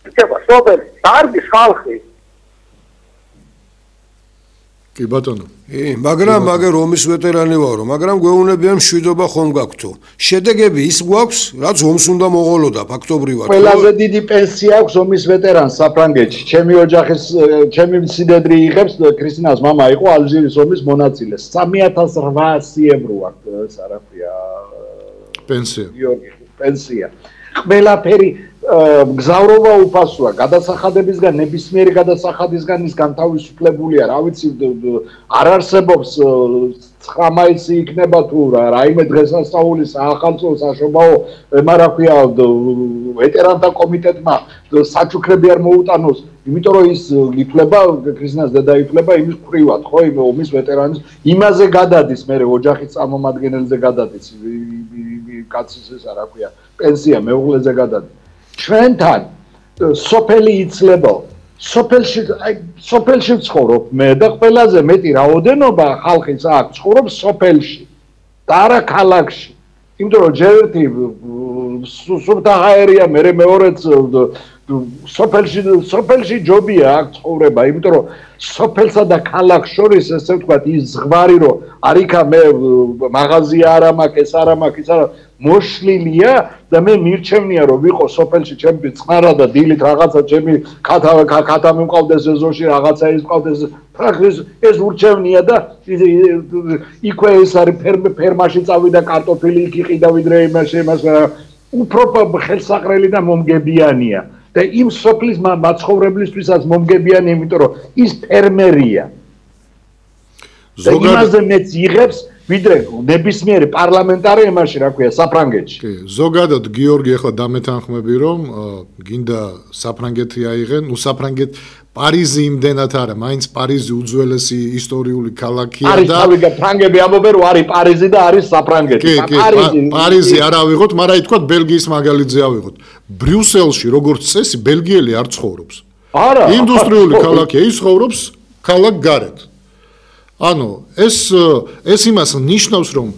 Che va sopra, tardi scalchi. კი ბატონო. მაგრამ რომის ვეტერანი ვარო, მაგრამ გვეუბნებიან მშვიდობა ხომ გაქვთო. შედეგები ის გვაქვს, რაც ომს უნდა მოღოლოდა ფაქტობრივად. ყველაზე დიდი პენსია აქვს ომის ვეტერანს საფრანგეთში. ჩემი ოჯახის, ჩემი მციდედრი იღებს, ქრისტინას მამა იყო ალჟირის ომის მონაწილე. 3800 ევრო აქვს, რა ქვია, პენსია. პენსია. ყველაფერი გზავრობა უფასოა, გადასახადებისგან, ნებისმიერი გადასახადისგან ის განთავისუფლებულია, რა ვიცი, არ არსებობს 9 მაისი იქნება თუ რაიმე დღესასწაული საახალწლო საშობაო, რა ქვია, ვეტერანთა კომიტეტმა საჩუქრები არ მოუტანოს, იმიტომ რომ ის ითვლება, ქრისტინას დედა ითვლება იმის ხრივად, ხო, ომის ვეტერანის, იმაზე გადადის, მე ოჯახის წარმომადგენელზე გადადის, კაცის ესა რა ქვია, პენსია მეუღლეზე გადადის. ჩვენთან სოფელი იცლება. სოფელში ცხოვრობ მე და ყველაზე მეტი რაოდენობა ხალხის აქვს ცხოვრობს სოფელში და არა ქალაქში. იმიტომ რომ ჯერ ერთი სუფთა ჰაერია, მე მეორეც სოფელში ჯობია აქ ცხოვრება, იმიტომ რომ სოფელსა და ქალაქს შორის ესე ვთქვათ ის ზღვარი რომ არიქა მე მაღაზია არ მაქვს, ეს არ მაქვს, ის არა მოშლილია და მე მირჩევნია რომ ვიყო სოფელში ჩემი წყნარა და დილით რაღაცა ჩემი ქათა მიმყავდეს ეზოში რაღაცა ის მყავდეს ეს ურჩევნია და იქვე ეს არის ფერმაში წავიდა კარტოფილი იქ იყიდა ვიდრე იმაში უფრო ხელსაყრელი და მომგებიანია და იმ სოფლის მაცხოვრებლისთვისაც მომგებიანი იმიტომ რომ ის ფერმერია და იმაზე მეც იღებს ვიდრე ნებისმიერი პარლამენტარი იმაში რა ქვია საფრანგეთში. კი, ზოგადად გიორგი ახლა დამეთანხმები რომ გინდა საფრანგეთი აიღენ, საფრანგეთ პარიზი იმდენად არა, მაინც პარიზი უძველესი ისტორიული ქალაქია და არის ფრანგები ამბობენ რომ არის პარიზი და არის საფრანგეთი. პარიზი არ ავიღოთ, მაგრამ ითქვა ბელგიის მაგალითზე ავიღოთ. ბრიუსელში როგორც წესი ბელგიელი არ ცხოვრობს. არა, ინდუსტრიული ქალაქია, ის ცხოვრობს ქალაქ გარეთ. ანუ ეს იმას ნიშნავს რომ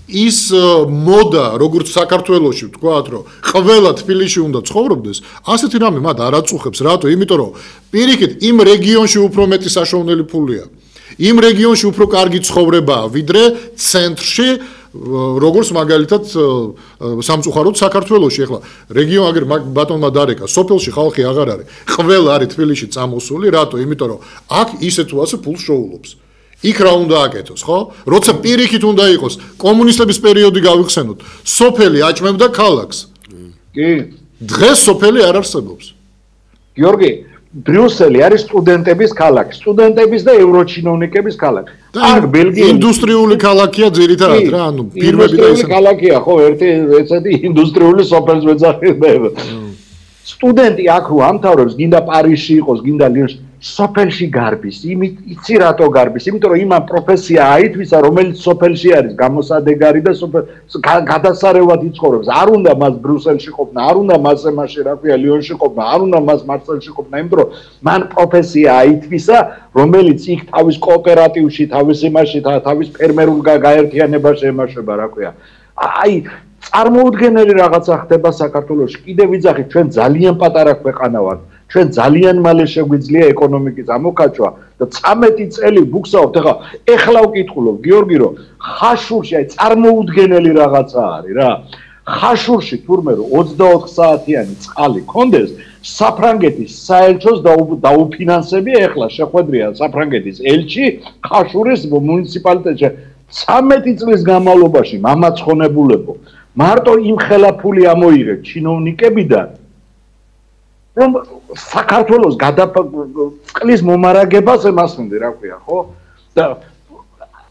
ის მოდა როგორც საქართველოში ვთქვათ რომ ყველა თბილისში უნდა ცხოვრობდეს ასეთი რამე მათ არ აწუხებს რატო იმიტომ რომ პირიქით იმ რეგიონში უფრო მეტი საშუალებელი ფულია იმ რეგიონში უფრო კარგი ცხოვრებაა ვიდრე ცენტრში როგორც მაგალითად სამწუხაროდ საქართველოში ახლა რეგიონ აგერ ბატონმა დარეკა სოფელში ხალხი აღარ არის ყველა არის თბილისში წამოსული რატო იმიტომ რომ აქ ისე თუ ასე ფულს შოულობს იქ რა უნდა აკეთოს ხო როცა პირიქით უნდა იყოს კომუნისტების პერიოდი გავიხსენოთ სოფელი აჭმევდა ქალაქს კი დღეს სოფელი არ არსებობს გიორგი ბრიუსელი არის სტუდენტების ქალაქი სტუდენტების და ევროჩინოვნიკების ქალაქი აქ ბელგია ინდუსტრიული ქალაქია ძირითადად რა ანუ ფირმები და ისე ქალაქია ხო ერთი ესეთი ინდუსტრიული სოფელს მეძახებია სტუდენტი აქ რო ამთავრებს გინდა პარიზში იყოს გინდა ლიონში სოფელში გარბის იცი რატო გარბის იმიტომ რომ იმან პროფესია აითვისა რომელიც სოფელში არის გამოსადეგარი და გადასარევად იცხოვრებს არ უნდა მას ბრიუსელში ყოფნა არ უნდა მას ემაში რა ქვია ლიონში ყოფნა არ უნდა მას მარსელში ყოფნა იმიტომ რომ მან პროფესია აითვისა რომელიც იქ თავის კოოპერატივში თავის იმაში თავის ფერმერულ გაერთიანებაში ემაშება რა ქვია აი წარმოუდგენელი რაღაცა ხდება საქართველოში კიდე ვიძახით ჩვენ ძალიან პატარა ქვეყანა ვართ ჩვენ ძალიან მალე შეგვიძლია ეკონომიკის ამოკაჭვა და 13 წელი ბუქსაობთ ეხლა ვკითხულობ გიორგი რომ ხაშურში აი წარმოუდგენელი რაღაცა არის რა ხაშურში თურმე რომ 24 საათიანი წყალი კონდეს საფრანგეთის საელჩოს დაუფინანსებია ეხლა შეხვედრია საფრანგეთის ელჩი ხაშურის მუნიციპალიტეტში 13 წლის განმავლობაში მამაცხონებულებო მარტო იმ ხელაფული ამოიღეთ ჩინოვნიკებიდან რომ საქართველოს წყლის მომარაგებას ემასვენდე რა ქვია ხო და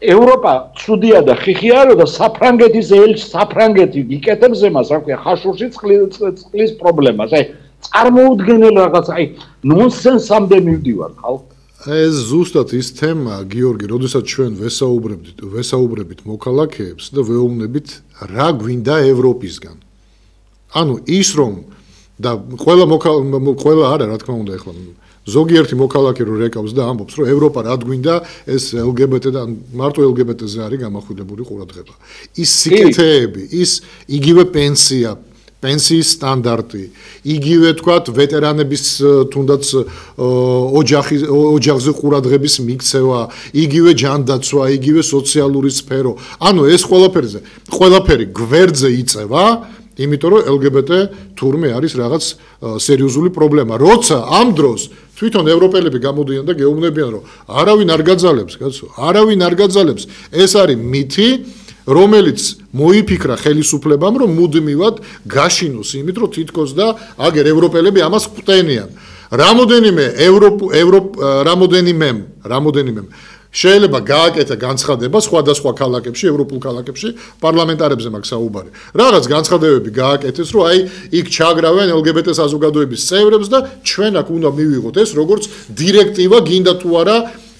ევროპა ცუდია და ხიხიარო და საფრანგეთის ელჩი საფრანგეთი იკეთებს ემას რა ქვია ხაშურში წყლის პრობლემას აი წარმოუდგენელ რაღაც აი ნონსენსამდე მივდივარ ხალხ ეს ზუსტად ის თემა გიორგი როდესაც ჩვენ ვესაუბრებით მოქალაქეებს და ვეუბნებით რა გვინდა ევროპისგან ანუ ის რომ და ყველა არა რა თქმა უნდა ეხლა ზოგიერთი მოქალაქე რო რეკავს და ამბობს რომ ევროპა რა გვინდა ეს LGBT და მარტო LGBT-ზე არის გამახვილებული ყურადღება ის სიკეთეები ის იგივე პენსია პენსიის სტანდარტი იგივე თქვათ ვეტერანების თუნდაც ოჯახზე ყურადღების მიქცევა იგივე ჯანდაცვა იგივე სოციალური სფერო ანუ ეს ყველაფერი გვერდზე იწევა იმიტომ რომ LGBT თურმე არის რაღაც სერიოზული პრობლემა. როცა ამ დროს თვითონ ევროპელები გამოდიან და გეუბნებიან რომ არავინ არ გაძალებს, კაცო, არავინ არ გაძალებს. ეს არის მითი, რომელიც მოიფიქრა ხელისუფლებამ, რომ მუდმივად გაშინოს იმით, რომ თითქოს და აგერ ევროპელები ამას ყვტენიან. რამოდენიმე შეიძლება გააკეთა განცხადება სხვადასხვა ქალაქებში, ევროპულ ქალაქებში, პარლამენტარებზე მაქვს საუბარი. რაღაც განცხადებები გააკეთეს, რომ აი იქ ჩაგრავენ LGBT საზოგადოების წევრებს და ჩვენ აქ უნდა მივიღოთ ეს როგორც დირექტივა, გინდა თუ არა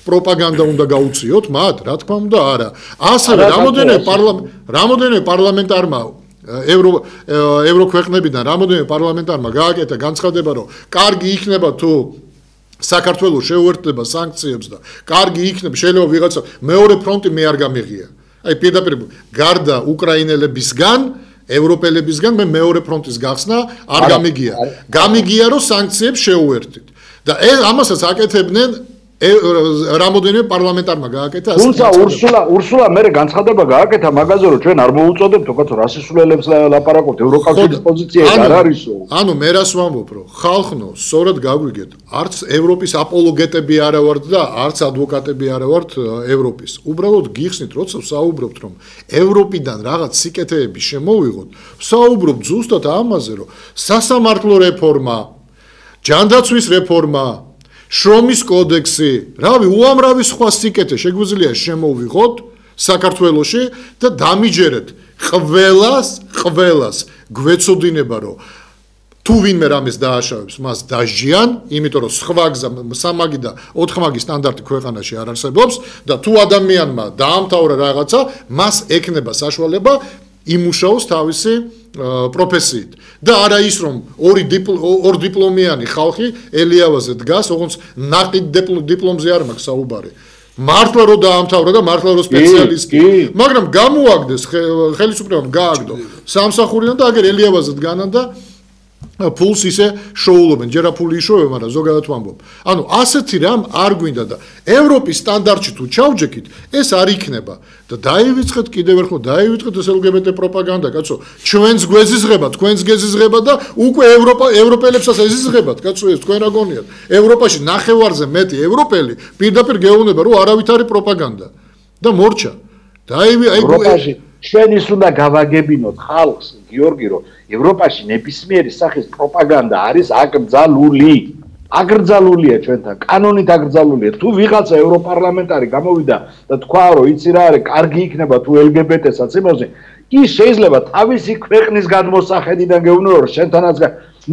პროპაგანდა უნდა გაუწიოთ მათ, რა თქმა უნდა არა. ასევე რამოდენიმე პარლამენტარმა ევროქვეყნებიდან რამოდენიმე პარლამენტარმა გააკეთა განცხადება, რომ კარგი იქნება თუ საქართველოს შეუერთდება სანქციებს და კარგი იქნება შეიძლება ვიღაცა მეორე ფრონტი მე არ გამიღია. აი პირდაპირ გარდა უკრაინელებისგან, ევროპელებისგან მე მეორე ფრონტის გახსნა არ გამიგია. გამიგია რომ სანქციებს შეუერთდით. და ამასაც აკეთებდნენ რამოდენიმე პარლამენტარმა გააკეთა ასე. თუმცა ურსულა მე განცხადება გააკეთა მაგაზე რომ ჩვენ არ მოუწოდებთ თქო რასისულელებს ლაპარაკობთ ევროკავშირის პოზიცია არ არისო. ანუ მე რას ვამბობ რომ ხალხნო სწორად გაგვიგეთ არც ევროპის აპოლოგეტები არა ვართ და არც ადვოკატები არა ვართ ევროპის. უბრალოდ გიხსნით როცა ვსაუბრობთ რომ ევროპიდან რაღაც სიკეთეები შემოვიღოთ ვსაუბრობთ ზუსტად ამაზე რომ სასამართლო რეფორმა ჯანდაცვის რეფორმა შრომის კოდექსი, რავი, უამრავი სხვა სიკეთე შეგვიძლია შემოვიღოთ საქართველოში და დამიჯერეთ ყველას გვეცოდინება რომ თუ ვინმე რამეს დააშავებს, მას დაჟიან, იმიტომ რომ სხვა გზა სამაგი და ოთხმაგი სტანდარტი ქვეყანაში არ არსებობს და თუ ადამიანმა დაამთავრა რაღაცა, მას ექნება საშუალება იმუშაოს თავისი პროფესიით და არა ის რომ ორ დიპლომიანი ხალხი ელიავაზე დგას, ოღონდ ნაყიდ დიპლომზე არ მაქვს საუბარი. მართლა რომ დაამთავრა და მართლა რომ სპეციალისტი, მაგრამ გამოაგდეს ხელისუფლებამ გააგდო სამსახურიდან და აგერ ელიავაზე დგანან და ფულს ისე შოულობენ, ჯერა ფული იშოვება, მაგრამ ზოგადად ვამბობ. ანუ ასეთი რამ არ გვინდა და ევროპის სტანდარტში თუ ჩავჯექით, ეს არ იქნება და დაივიწყეთ კიდევ ერთხელ, დაივიწყეთ ეს LGBT პროპაგანდა, კაცო, ჩვენს გვეზიზღება, თქვენს გეზიზღება და უკვე ევროპელებსაც ეზიზღებათ, კაცო, ეს თქვენ რა გონიათ? ევროპაში ნახევარზე მეტი ევროპელი პირდაპირ გეუბნება, რომ არავით არის პროპაგანდა და მორჩა. ევროპაში ჩვენ ის უნდა გავაგებინოთ ხალხს, გიორგი, რომ ევროპაში ნებისმიერი სახის პროპაგანდა არის აკრძალულია ჩვენთან, კანონით აკრძალულია. თუ ვიღაცა ევროპარლამენტარი გამოვიდა და თქვა, რომ იცი რა არის, კარგი იქნება თუ LGBT-საც იმავზე, ის შეიძლება თავისი ქვეყნის გადმოსახედიდან გეუბნებო, რომ შენთანაც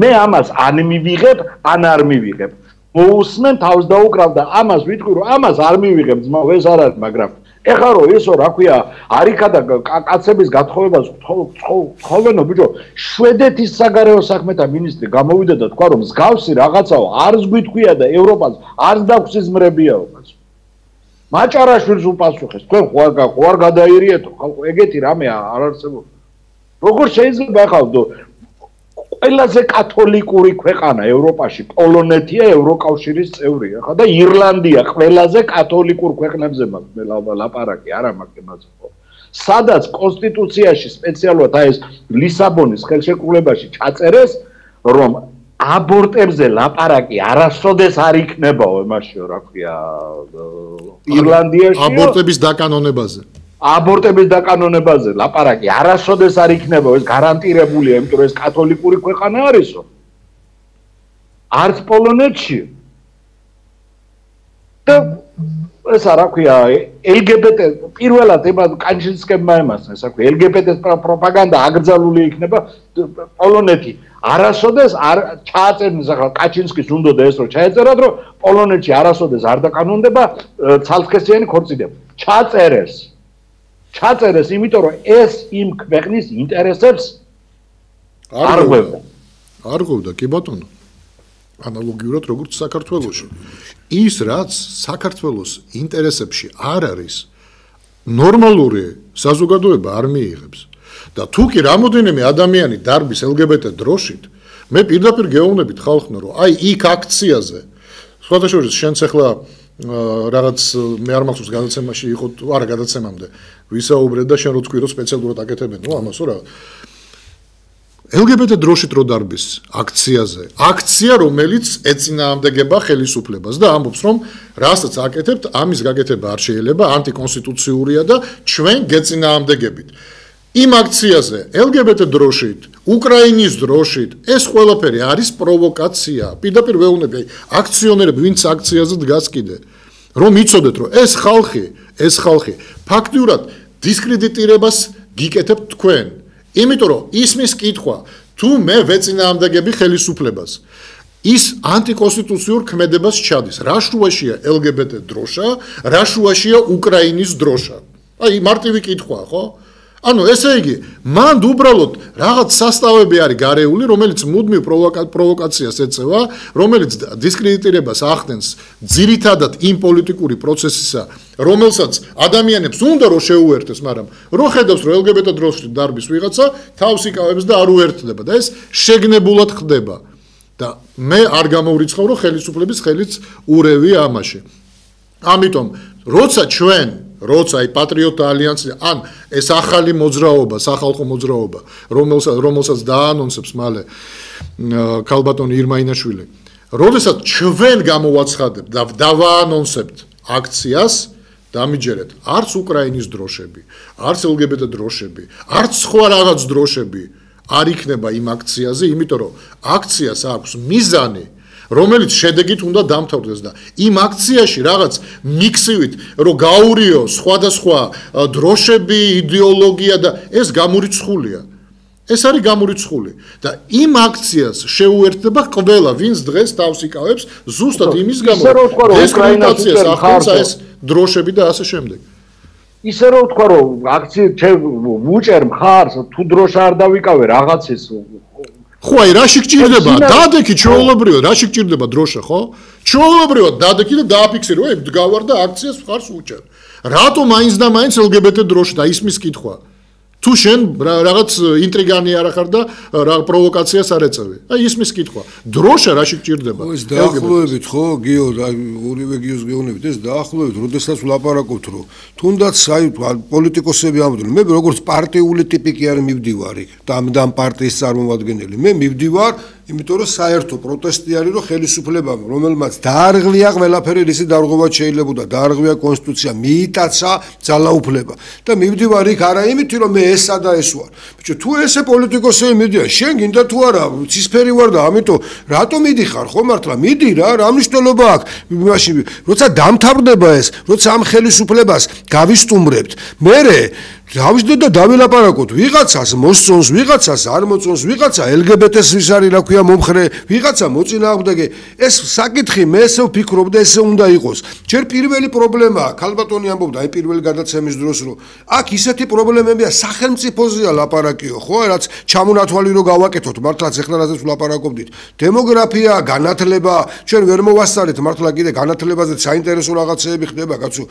მე ამას ან მივიღებ, ან არ მივიღებ. მოусმენ თავს დაუკრავ და ამას ვიტყვი, რომ ამას არ მივიღებ, ძმაო, ეს არ არის, მაგრამ ეხლა რომ ესო რა ქვია არიქა და კაცების გათხოვებას თხოვენო ბიჭო შვედეთის საგარეო საქმეთა მინისტრი გამოვიდა და თქვა რომ მსგავსი რაღაცაო არც გვითქვია და ევროპას არც დაგვსიზმრებიაო კაცო მაჭარაშვილს უპასუხეს თქვენ ხო არ გადაირიეთო ხალხო ეგეთი რამე არ არსებობს როგორ შეიძლება ახლა ყველაზე კათოლიკური ქვეყანა ევროპაში პოლონეთია ევროკავშირის წევრია ხა და ირლანდია ყველაზე კათოლიკურ ქვეყნებზე მაქვს ლაპარაკი არა მაქვს იმაზე ხო სადაც კონსტიტუციაში სპეციალურად აი ეს ლისაბონის ხელშეკრულებაში ჩაწერეს რომ აბორტებზე ლაპარაკი არასოდეს არ იქნებაო იმაშიო რა ქვია ირლანდიაში აბორტების დაკანონებაზე აბორტების დაკანონებაზე ლაპარაკი არასოდეს არ იქნება ეს გარანტირებულია იმიტომ რომ ეს კათოლიკური ქვეყანა არისო არც პოლონეთში და ეს რა ქვია LGBT პირველად ება კანჩინსკებმა ემასწრეს რა ქვია LGBT-ს პროპაგანდა აკრძალული იქნება პოლონეთი არასოდეს არ ჩააწერნის ახლა კაჩინსკის უნდოდა ეს რომ ჩაეწერათ რომ პოლონეთში არასოდეს არ დაკანონდება ცალსქესიანი ქორწინება ჩაწერეს, იმიტომ რომ ეს იმ ქვეყნის ინტერესებს არ ღვევდა. არ ღვევდა, კი ბატონო. ანალოგიურად როგორც საქართველოში. ის რაც საქართველოს ინტერესებში არ არის, ნორმალური საზოგადოება არ მიიღებს. და თუ კი რამოდენიმე ადამიანი დარბის LGBT დროშით, მე პირდაპირ გეუბნებით ხალხმა, რომ აი იქ აქციაზე, სხვადასხვა შენც ახლა რაღაც მე არ მახსოვს გადაცემაში იყო არა გადაცემამდე ვისაუბრეთ და შენ რო თქვი რომ სპეციალურად აკეთებენ ნუ ამასო რა LGBT დროშით რო დარბის აქცია რომელიც ეწინააღმდეგება ხელისუფლებას და ამბობს რომ რასაც აკეთებთ ამის გაკეთება არ შეიძლება ანტიკონსტიტუციურია და ჩვენ გეწინააღმდეგებით იმ აქციაზე LGBT დროშით უკრაინის დროშით ეს ყველაფერი არის პროვოკაცია პირდაპირ ვეუბნები აქციონერები ვინც აქციაზე დგას კიდე რომ იცოდეთ რომ ეს ხალხი ფაქტიურად დისკრედიტირებას გიკეთებთ თქვენ იმიტომ რომ ისმის კითხვა თუ მე ვეწინააღმდეგები ხელისუფლებას ის ანტიკონსტიტუციურ ქმედებას ჩადის რა შუაშია LGBT დროშა რა შუაშია უკრაინის დროშა აი მარტივი კითხვაა ხო ანუ ესე იგი მან უბრალოდ რაღაც სასწაუები არის გარეული რომელიც მუდმივ პროვოკაციას ეწევა რომელიც დისკრედიტირებას ახდენს ძირითადად იმ პოლიტიკური პროცესისა რომელსაც ადამიანებს უნდა რომ შეუერთდეს მაგრამ რო ხედავს რომ LGBT დროშით დარბის ვიღაცა თავს იკავებს და არ უერთდება და ეს შეგნებულად ხდება და მე არ გამოვრიცხავ რომ ხელისუფლების ხელიც ურევია ამაში ამიტომ როცა აი პატრიოტთა ალიანსი ან ეს ახალი მოძრაობა, სახალხო მოძრაობა, რომელსაც დაანონსებს მალე ქალბატონი ირმაინაშვილი, როდესაც ჩვენ გამოვაცხადებთ და დავაანონსებთ აქციას, დამიჯერეთ, არც უკრაინის დროშები, არც LGBT დროშები, არც სხვა რაღაც დროშები არ იქნება იმ აქციაზე, იმიტომ რომ აქციას აქვს მიზანი რომელიც შედეგით უნდა დამთავრდეს და იმ აქციაში რაღაც მიქსივით რომ გაურიო სხვადასხვა დროშები, იდეოლოგია და ეს გამორიცხულია. ეს არის გამორიცხული და იმ აქციას შეუერთდება ყველა ვინც დღეს თავს იკავებს ზუსტად იმის გამო ეს კრაინაციას ახალს ეს დროშები და ასე შემდეგ. ისე რომ ვთქვა რომ აქცია ვუჭერ მხარს თუ დროშა არ დავიკავე რაღაცის ხო აი რაში გჭირდება დადექი ჩვეულებრივად რაში გჭირდება დროშა ხო ჩვეულებრივად დადექი და დააფიქსირო აი დგავარ და აქციას მხარს უჭერ რატომ მაინც და მაინც LGBT დროშა და ისმის კითხვა თუ შენ რაღაც ინტრიგანი არ ახარ და რა პროვოკაციას არ ეწევი. აი ისმის კითხვა. დროშა რაში გჭირდება? ეს დაახლოებით ხო, გიო, ორივე გიოს გეუბნებით, ეს დაახლოებით, როდესაც ვლაპარაკობთ, რომ თუნდაც აი პოლიტიკოსები ამბობენ, მე როგორც პარტიული ტიპი კი არ მივდივარ იქ, და პარტიის წარმომადგენელი. მე მივდივარ იმიტომ რომ საერთო პროტესტი არის რომ ხელისუფლებამ რომელმაც დაარღვია ყველაფერი რისი დარღვევა შეიძლებოდა დაარღვია კონსტიტუცია მიიტაცა ძალაუფლება და მივდივარ იქ არა იმით რომ მე ესა და ეს ვარ ბიჭო თუ ესე პოლიტიკოსები მიდიან შენ გინდა თუ არა ცისფერი ვარ და ამიტომ რატომ მიდიხარ ხო მართლა მიდი რა რა მნიშვნელობა აქვს მაშინ როცა დამთავრდება ეს როცა ამ ხელისუფლებას გავისტუმრებთ მე დავიჯდეთ და დავილაპარაკოთ ვიღაცას მოსწონს ვიღაცას არ მოწონს ვიღაცა LGBT-ს ვის არის რა ქვია მომხრე ვიღაცა მოწინააღმდეგე ეს საკითხი მე ესე ვფიქრობ და ესე უნდა იყოს ჯერ პირველი პრობლემაა ქალბატონი ამბობდა აი პირველი გადაცემის დროს რომ აქ ისეთი პრობლემებია სახელმწიფოზეა ლაპარაკიო ხო რაც ჩამონათვალი რომ გავაკეთოთ მართლაც ეხლა რაზეც ვლაპარაკობდით დემოგრაფია განათლება ჩვენ ვერ მოვასწარეთ მართლა კიდე განათლებაზე საინტერესო რაღაცეები ხდება კაცო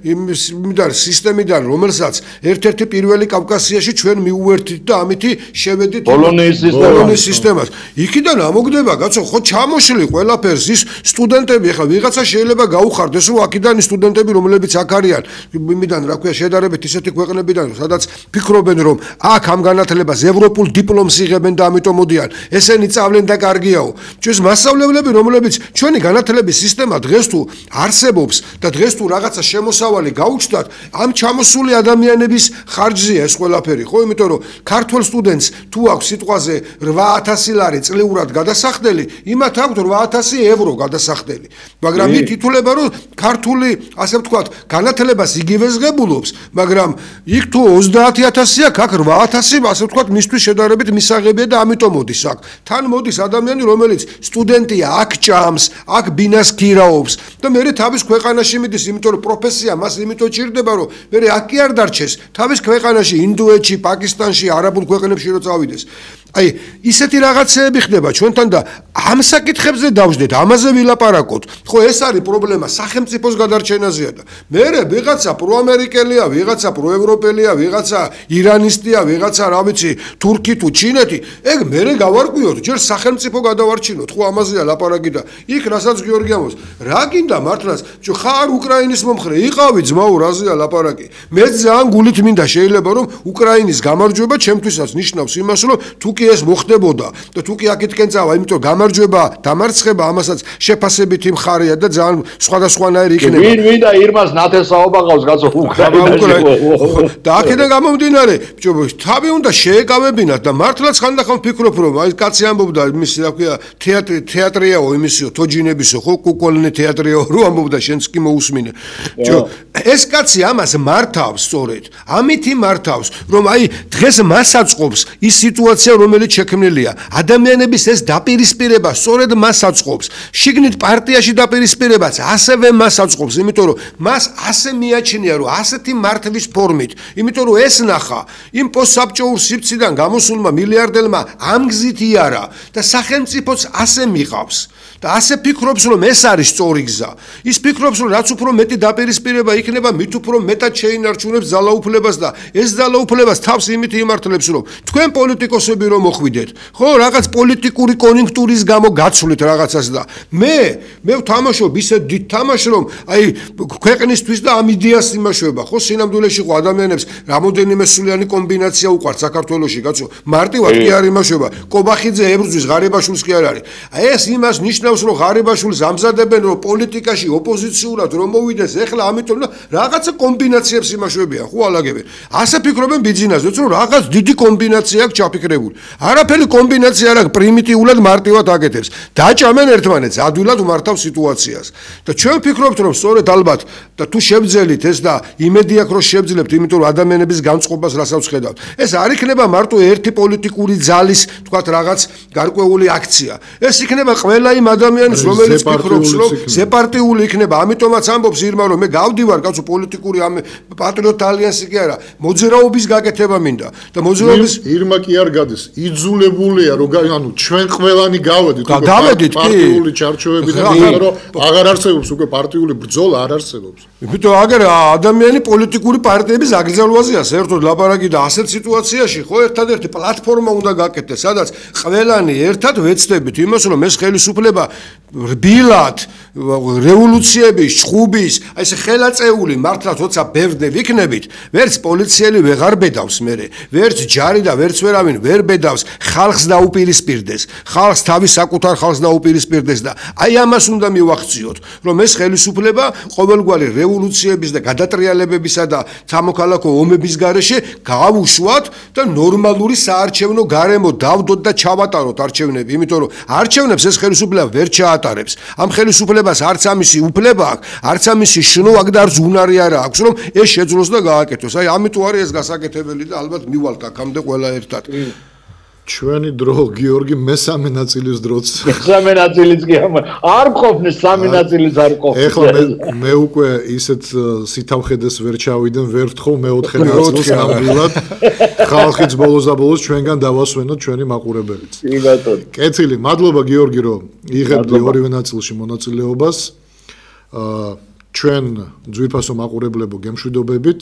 იმიდან სისტემიდან რომელსაც ერთ-ერთი პირველი კავკასიაში ჩვენ მიუერთით და ამითი შევედით ბოლონიის სისტემას. იქიდან ამოგდება, კაცო, ხო ჩამოშლი ყველაფერს ის სტუდენტები, ახლა ვიღაცა შეიძლება გაუხარდეს, რომ აქედან სტუდენტები, რომლებიც აქ არიან, იმიდან, რა ქვია, შედარებით ისეთი ქვეყნებიდან, სადაც ფიქრობენ, რომ აქ ამ განათლებას ევროპულ დიპლომს იღებენ და ამიტომ მოდიან. ესენი წავლენ და კარგიაო. ჩვენს მასწავლებლები, რომლებიც ჩვენი განათლების სისტემა დღეს თუ არსებობს და დღეს თუ რაღაცა შემოსავალი გაუჩნდათ, ამ ჩამოსული ადამიანების ხარჯზეა ეს ყველაფერი, ხო? იმიტომ რომ ქართულ სტუდენტს თუ აქვს სიტყვაზე 8000 ლარი წლიურად გადასახდელი, იმათ აქვს 8000 ევრო გადასახდელი. მაგრამ ის თითულება რომ ქართული, ასე ვთქვათ, განათლებას იგივეს ღებულობს, მაგრამ იქ თუ 30000 აქვს, აქ 8000, ასე ვთქვათ, მისთვის შედარებით მისაღებია და ამიტომ მოდის აქ. თან მოდის ადამიანი, რომელიც სტუდენტია, აქ ჭამს, აქ ბინას ქირაობს და მე თავის ქვეყანაში მიდის, იმიტომ რომ პროფესია მას იმიტომ ჭირდება, რომ მე აქ კი არ დარჩეს თავის ქვეყანაში ინდოეთში პაკისტანში არაბულ ქვეყნებში რო წავიდეს აი ისეთი რაღაცეები ხდება ჩვენთან და ამ საკითხებზე დავждეთ ამაზე ვილაპარაკოთ ხო ეს არის პრობლემა სახელმწიფოს გადარჩენაზეა და მე ვიღაცა პროამერიკელია ვიღაცა პროევროპელია ვიღაცა ირანისტია ვიღაცა რა ვიცი თურქი თუ ჩინეთი ეგ მე გავარკვიოთ ჯერ სახელმწიფო გადავარჩინოთ ხო ამაზეა ლაპარაკი და იქ რასაც გიორგიამოს რა გინდა მართლაც ხარ უკრაინის მომხრე იყავი ძმაო რაზეა ლაპარაკი მე ძალიან გულით მინდა შეიძლება რომ უკრაინის გამარჯვება ჩემთვისაც ნიშნავს იმას რომ თუ კი ეს მოხდებოდა და თუ კი აქეთკენ წავა იმიტომ გამარჯვება დამარცხება ამასაც შეფასებითი მხარეა და ძალიან სხვადასხვანაირი იქნება ვინ და ირმას ნათესაობა ყავს კაცო უკრაინაში და აქედან გამომდინარე ბჭობო თავი უნდა შეეკავებინათ და მართლაც ხანდახან ვფიქრობ რომ აი კაცი ამბობდა იმისი რა ქვია თეატრიაო იმისიო თოჯინებისო ხო კუკოლინე თეატრიაო რო ამბობდა შენც კი მოусმინე ბჭო ეს კაცი ამას მართავს სწორედ ამითი მართავს რომ აი დღეს მას აწყობს ის სიტუაცია რომელიც შექმნილია ადამიანების ეს დაპირისპირება სწორედ მას აწყობს შიგნით პარტიაში დაპირისპირებაც ასევე მას აწყობს იმიტომ რომ მას ასე მიაჩნია რომ ასეთი მართვის ფორმით იმიტომ რომ ეს ნახა იმ პოსტსაბჭოურ სივრციდან გამოსულმა მილიარდელმა ამ გზით იარა და სახელმწიფოც ასე მიყავს და ასე ფიქრობს რომ ეს არის სწორი გზა ის ფიქრობს რომ რაც უფრო მეტი დაპირისპირება იქნება მით უფრო მეტად შეინარჩუნებს ძალაუფლებას და ეს ძალაუფლებას თავს იმით იმართლებს რომ თქვენ პოლიტიკოსები რომ მოხვიდეთ ხო რაღაც პოლიტიკური კონიუნქტურის გამო გაცვლით რაღაცას და მე ვთამაშობ ისე დიდ თამაშს რომ აი ქვეყნისთვის და ამ იდეას იმაშოება ხო სინამდვილეში ხო ადამიანებს რამოდენიმე სულიანი კომბინაცია უყვართ საქართველოში კაცო მარტივად კი არ იმაშოება კობახიძე ებრძვის ღარიბაშვილს კი არ არის აი ეს იმას ნიშნავს რომ ღარიბაშვილს ამზადებენ რომ პოლიტიკაში ოპოზიციურად რომ მოვიდეს ეხლა ამიტომ რაღაცა კომბინაციებს იმაშოებია ხო ალაგებენ ასე ფიქრობენ ბიძინაზე რომ რაღაც დიდი კომბინაცია აქვს ჩაფიქრებული არაფერი კომბინაცია არ აქვს პრიმიტიულად მარტივად აკეთებს დაჭამენ ერთმანეთს ადვილად უმართავს სიტუაციას და ჩვენ ვფიქრობთ რომ სწორედ ალბათ და თუ შევძელით ეს და იმედი აქვს რომ შევძლებთ იმიტომ რომ ადამიანების განწყობას რასაც ხედავთ ეს არ იქნება მარტო ერთი პოლიტიკური ძალის თქვათ რაღაც გარკვეული აქცია ეს იქნება ყველა იმ ადამიანის რომელიც ფიქრობს რომ ზეპარტიული იქნება ამიტომაც ამბობს ირმა რომ მე გავდივარ კაცო პოლიტიკური ამ პატრიოტ ალიანსი კი არა მოძრაობის გაკეთება მინდა და მოძრაობის ირმა კი არ გადის იძულებულია რომ ანუ ჩვენ ყველანი გავედით უკვე პარტიული ჩარჩოებიდან რომ აღარ არსებობს უკვე პარტიული ბრძოლა არ არსებობს იმიტომ აგერ ადამიანი პოლიტიკური პარტიების აგრძელვაზეა საერთოდ ლაპარაკი და ასეთ სიტუაციაში ხო ერთადერთი პლატფორმა უნდა გაკეთდეს, სადაც ყველანი ერთად ვეცდებით იმას, რომ ეს ხელისუფლება რბილად რევოლუციების, ჩხუბის, აი ეს ხელაწეული მართლაც როცა ბევრდე ვიქნებით, ვერც პოლიციელი ვეღარ ბედავს მერე, ვერც ჯარი და ვერც ვერავინ ვერ ბედავს, ხალხს დაუპირისპირდეს, ხალხს თავის საკუთარ ხალხს დაუპირისპირდეს და აი ამას უნდა მივახციოთ, რომ ეს ხელისუფლება ყოველგვარი რევოლუციების და გადატრიალებებისა და სამოქალაქო ომების გარეშე გავუშვათ და ნორმალური საარჩევნო გარემო დავდოთ და ჩავატაროთ არჩევნები, იმიტომ რომ არჩევნებს ეს ხელისუფლება ვერ ჩაატარებს. ამ ხელისუფლებას არც ამისი უფლება აქვს, არც ამისი შნო აქვს და არც უნარი არ აქვს, რომ ეს შეძლოს და გააკეთოს. აი ამიტომ არის ეს გასაკეთებელი და ალბათ მივალთ აქამდე ყველა ერთად. ჩვენი დრო გიორგი მესამე ნაწილის დროც. მესამე ნაწილიც კი არ მყოფნის, სამი ნაწილიც არ მყოფნის. ეხლა მე უკვე ისეთ სითავხედეს ვერ ჩავიდენ, ვერ ვთხოვ მეოთხე ნაწილს ნამდვილად. ხალხიც ბოლოს და ბოლოს ჩვენგან დავასვენოთ ჩვენი მაყურებელიც. კი ბატონო. კეთილი, მადლობა გიორგი, რომ იღებდი ორივე ნაწილში მონაწილეობას. ჩვენ ძვირფასო მაყურებლებო გემშვიდობებით,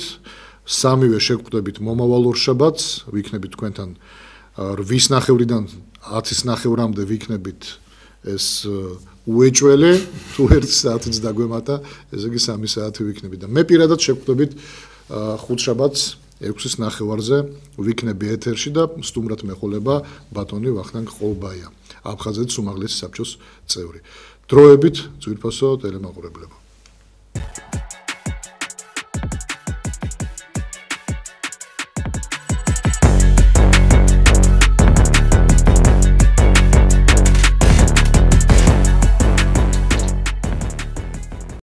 სამივე შეგხვდებით მომავალ ორშაბათს, ვიქნებით თქვენთან 8:30-დან 10:30-მდე ვიქნებით ეს უეჭველი, თუ 1 საათიც დაგვემატა, ესე იგი 3 საათი ვიქნებით და მე პირადად შეგხვდებით ხუთშაბათს 6:30-ზე ვიქნები ეთერში და სტუმრად მეხოლება ბატონი ვახტანგ ყოლბაია, აფხაზეთის უმაღლესი საბჭოს წევრი. დროებით ძვირფასო ტელემაყურებლებო.